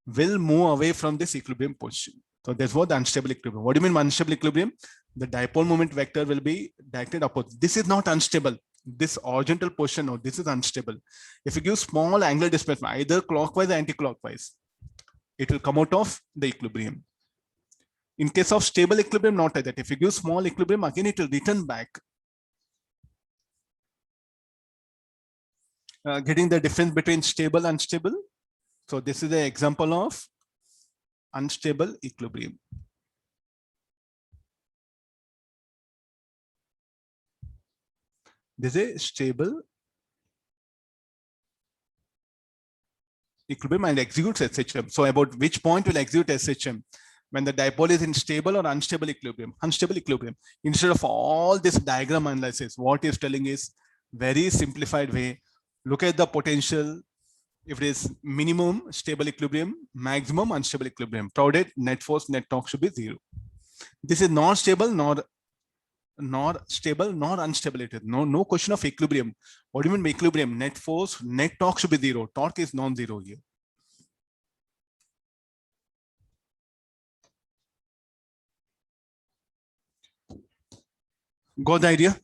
will move away from this equilibrium position. So that's what the unstable equilibrium. What do you mean unstable equilibrium? The dipole moment vector will be directed opposite. This is not unstable. This horizontal position, or this is unstable. If you give small angular displacement, either clockwise or anti-clockwise, it will come out of the equilibrium. In case of stable equilibrium, not like that. If you give small equilibrium, again it will return back. Getting the difference between stable and unstable. So this is an example of unstable equilibrium. This is a stable equilibrium and executes SHM. So about which point will execute SHM? When the dipole is in stable or unstable equilibrium? Unstable equilibrium. Instead of all this diagram analysis, what is telling is very simplified way. Look at the potential. If it is minimum stable equilibrium, maximum unstable equilibrium, provided net force, net torque should be 0. This is not stable, nor stable, nor unstable. No question of equilibrium. What do you mean by equilibrium? Net force, net torque should be 0. Torque is non-zero here. Got the idea?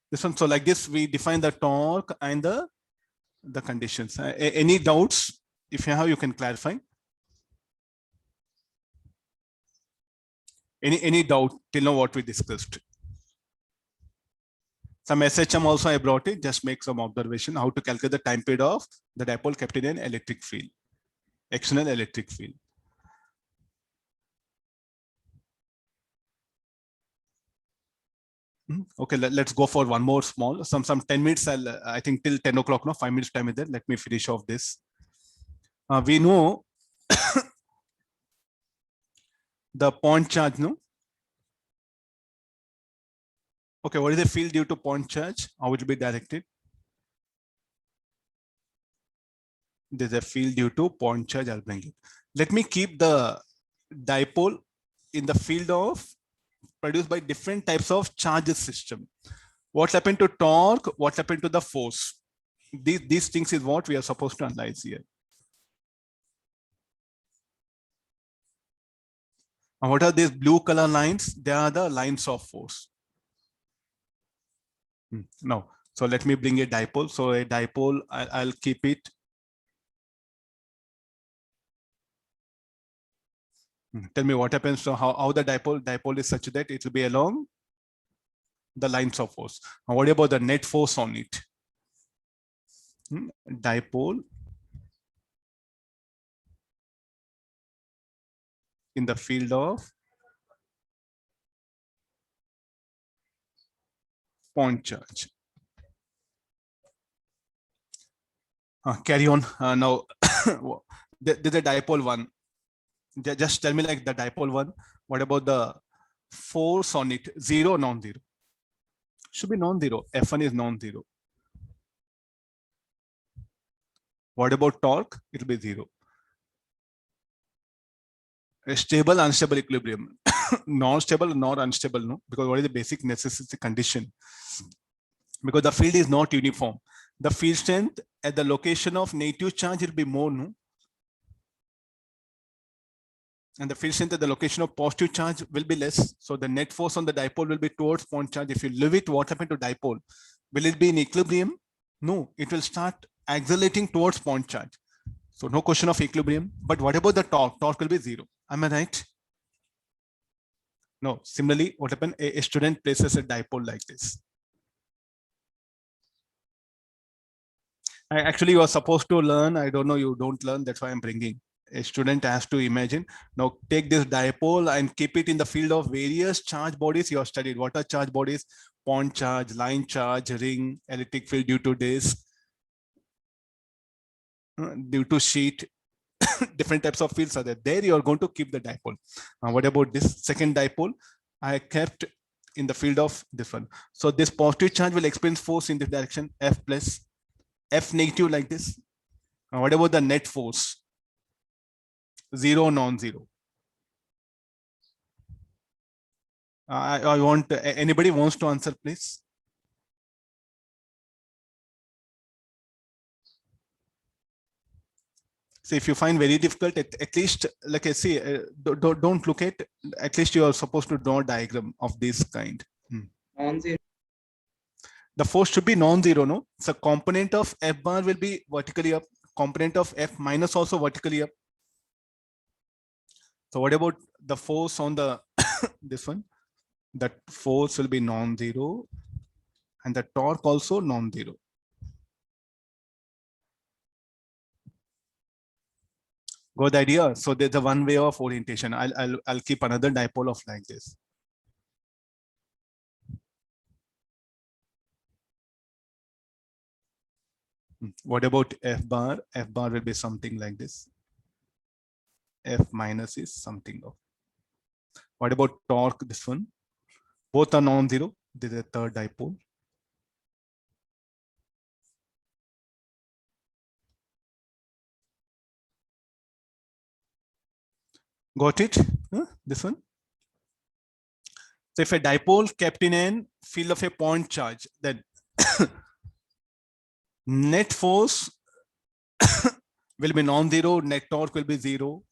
This one. So like this, we define the torque and the conditions. Any doubts? If you have, you can clarify. Any doubt till now what we discussed? Some SHM also I brought it. Just make some observation how to calculate the time period of the dipole kept in an electric field, external electric field. Okay, let's go for one more small, some 10 minutes. I think till 10 o'clock now, 5 minutes time is there. Let me finish off this. We know the point charge, no? Okay, what is the field due to point charge? How it will be directed? There's a field due to point charge. I'll bring it. Let me keep the dipole in the field of produced by different types of charges system. What happened to torque? What happened to the force? These things is what we are supposed to analyze here. And what are these blue color lines? They are the lines of force. No. So let me bring a dipole. So a dipole, I'll keep it. Tell me what happens to how the dipole is such that it will be along the lines of force. Now what about the net force on it? Dipole in the field of point charge. Carry on. Now there's a dipole 1. Just tell me like the dipole 1. What about the force on it? 0, non-zero? Should be non-zero. F1 is non-zero. What about torque? It will be 0. A stable, unstable equilibrium. Non-stable, nor unstable, no? Because what is the basic necessity condition? Because the field is not uniform. The field strength at the location of negative charge will be more, no? And the field strength at the location of positive charge will be less. So the net force on the dipole will be towards point charge. If you leave it, what happened to dipole? Will it be in equilibrium? No, it will start accelerating towards point charge. So no question of equilibrium. But what about the torque? Torque will be 0. Am I right? No. Similarly, what happened? A student places a dipole like this. Actually, you are supposed to learn. I don't know, you don't learn. That's why I'm bringing. A student has to imagine. Now take this dipole and keep it in the field of various charge bodies you have studied. What are charge bodies? Point charge, line charge, ring, electric field due to disk, due to sheet. Different types of fields are there. There you are going to keep the dipole. What about this second dipole? I kept in the field of this one. So this positive charge will experience force in this direction, F plus, F negative like this. What about the net force? 0, non-zero. I want, anybody wants to answer, please? So if you find very difficult, at least, like I say, don't look at least you are supposed to draw a diagram of this kind. Non-zero. The force should be non-zero, no? So component of F bar will be vertically up, component of F minus also vertically up. So what about the force on the this one? That force will be non-zero and the torque also non-zero. Got the idea? So there's a one way of orientation. I'll keep another dipole of like this. What about F bar? F bar will be something like this. F minus is something of. What about torque? This one. Both are non-zero. This is a third dipole. Got it? Huh? This one. So if a dipole kept in a field of a point charge, then net force will be non-zero, net torque will be zero.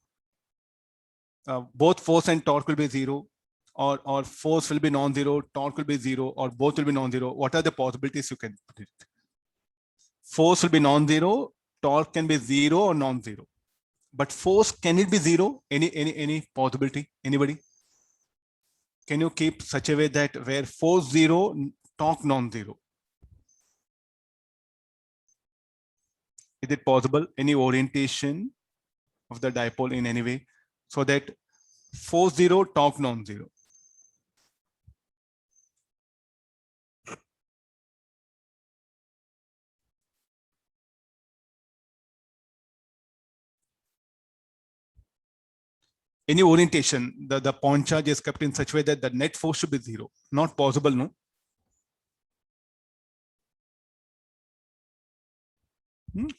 Both force and torque will be zero, or force will be non-zero, torque will be zero, or both will be non-zero. What are the possibilities you can put it? Force will be non-zero, torque can be zero or non-zero. But force, can it be zero? Any possibility? Anybody? Can you keep such a way that where force zero, torque non-zero? Is it possible? Any orientation of the dipole in any way so that force zero, torque non-zero? Any orientation, the point charge is kept in such a way that the net force should be zero. Not possible, no?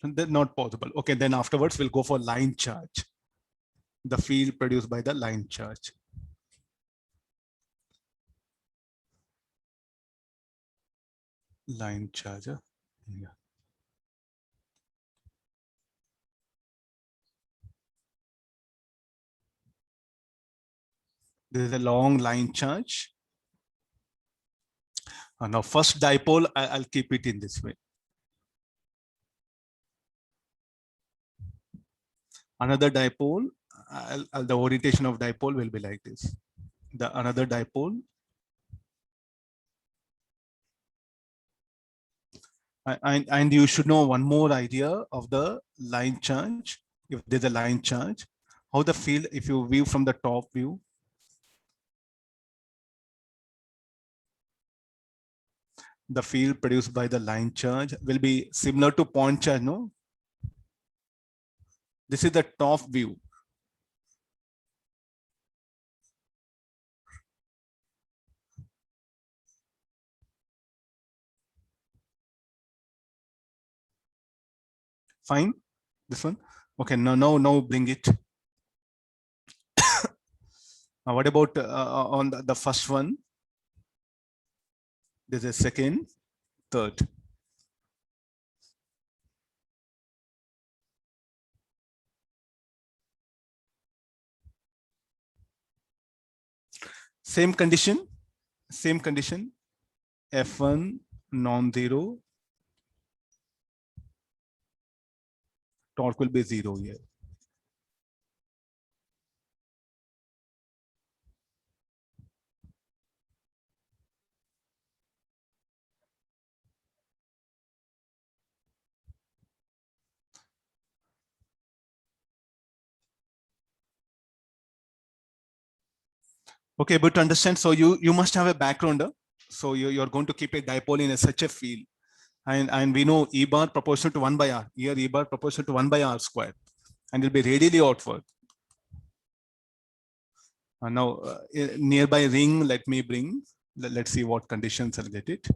That's not possible. Okay, then afterwards we'll go for line charge. The field produced by the line charge. Line charge. Yeah. This is a long line charge. Now first dipole, I'll keep it in this way. Another dipole, the orientation of dipole will be like this. The another dipole. And you should know one more idea of the line charge. If there's a line charge, how the field, if you view from the top view, the field produced by the line charge will be similar to point charge, no? This is the top view. Fine, this one. Okay, now bring it. What about on the first one? There's a second, third. Same condition, F1 non-zero, torque will be zero here. Okay, but to understand, so you must have a background. So you're going to keep a dipole in such a field. And we know E bar proportional to 1 by R. Here E bar proportional to 1 by R square. And it'll be radially outward. Now nearby ring, let me bring. Let's see what conditions I'll get it.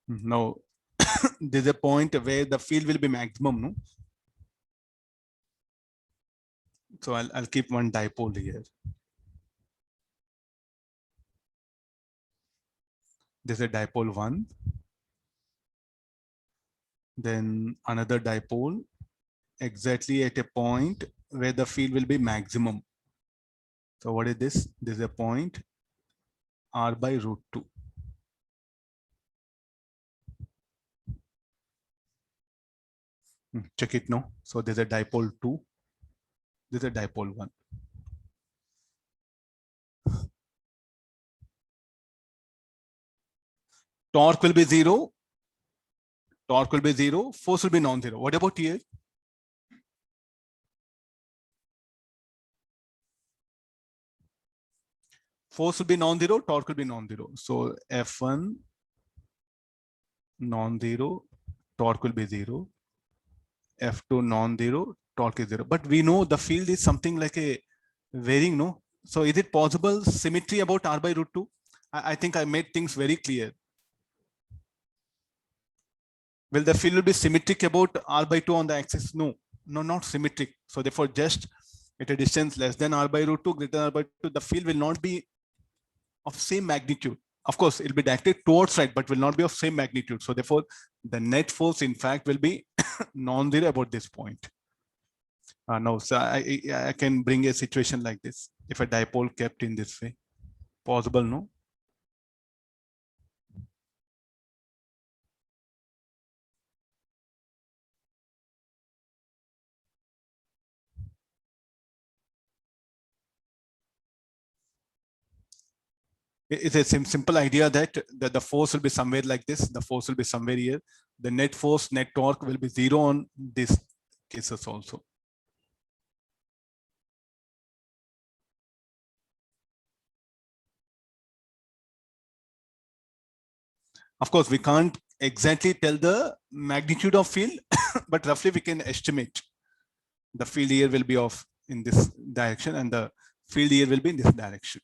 Now, there's a point where the field will be maximum, no? So I'll keep one dipole here. There's a dipole 1. Then another dipole exactly at a point where the field will be maximum. So what is this? This is a point R by root 2. Check it now. So there's a dipole 2. There's a dipole 1. Torque will be 0. Torque will be 0. Force will be non-zero. What about here? Force will be non-zero. Torque will be non-zero. So F1 non-zero. Torque will be 0. F2 non-zero. Torque is 0. But we know the field is something like a varying, no? So is it possible symmetry about R by root 2? I think I made things very clear. Will the field be symmetric about R by 2 on the axis? No, not symmetric. So therefore, just at a distance less than R by root 2, greater than R by 2, the field will not be of same magnitude. Of course, it will be directed towards right, but will not be of same magnitude. So therefore, the net force, in fact, will be non-zero about this point. No, so I can bring a situation like this. If a dipole kept in this way, possible, no? It's a simple idea that the force will be somewhere like this. The force will be somewhere here. The net force, net torque will be 0 on these cases also. Of course, we can't exactly tell the magnitude of field, but roughly we can estimate the field here will be off in this direction and the field here will be in this direction.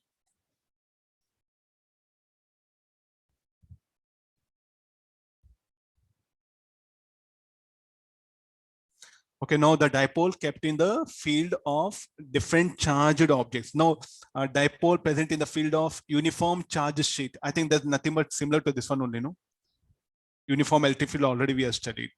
Okay, now the dipole kept in the field of different charged objects. Now, a dipole present in the field of uniform charge sheet. I think there's nothing but similar to this one only, no? Uniform electric field already we have studied.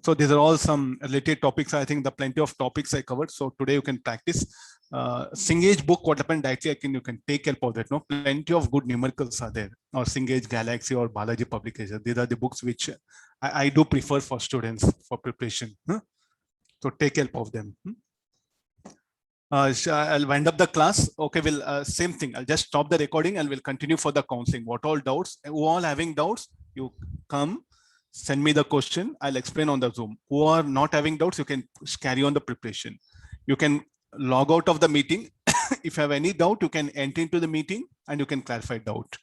So these are all some related topics. I think the plenty of topics I covered. So today you can practice. Cengage book, what happened directly, you can take help of that. No, plenty of good numericals are there. Or Cengage Galaxy or Balaji Publications. These are the books which I do prefer for students for preparation. So take help of them. I'll wind up the class. Okay, we'll same thing. I'll just stop the recording and we'll continue for the counseling. What all doubts? Who all having doubts? You come. Send me the question. I'll explain on the Zoom. Who are not having doubts, you can carry on the preparation. You can log out of the meeting. If you have any doubt, you can enter into the meeting and you can clarify doubt.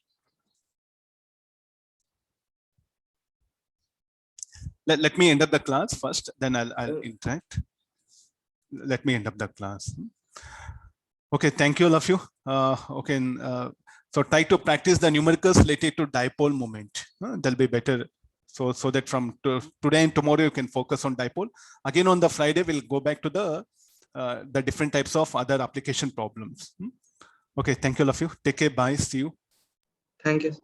Let me end up the class first, then I'll interact. Let me end up the class. Okay, thank you all of you. Okay, so try to practice the numericals related to dipole moment. They'll be better. So that from today and tomorrow you can focus on dipole. Again on the Friday we'll go back to the different types of other application problems. Okay, thank you all of you. Take care. Bye. See you. Thank you.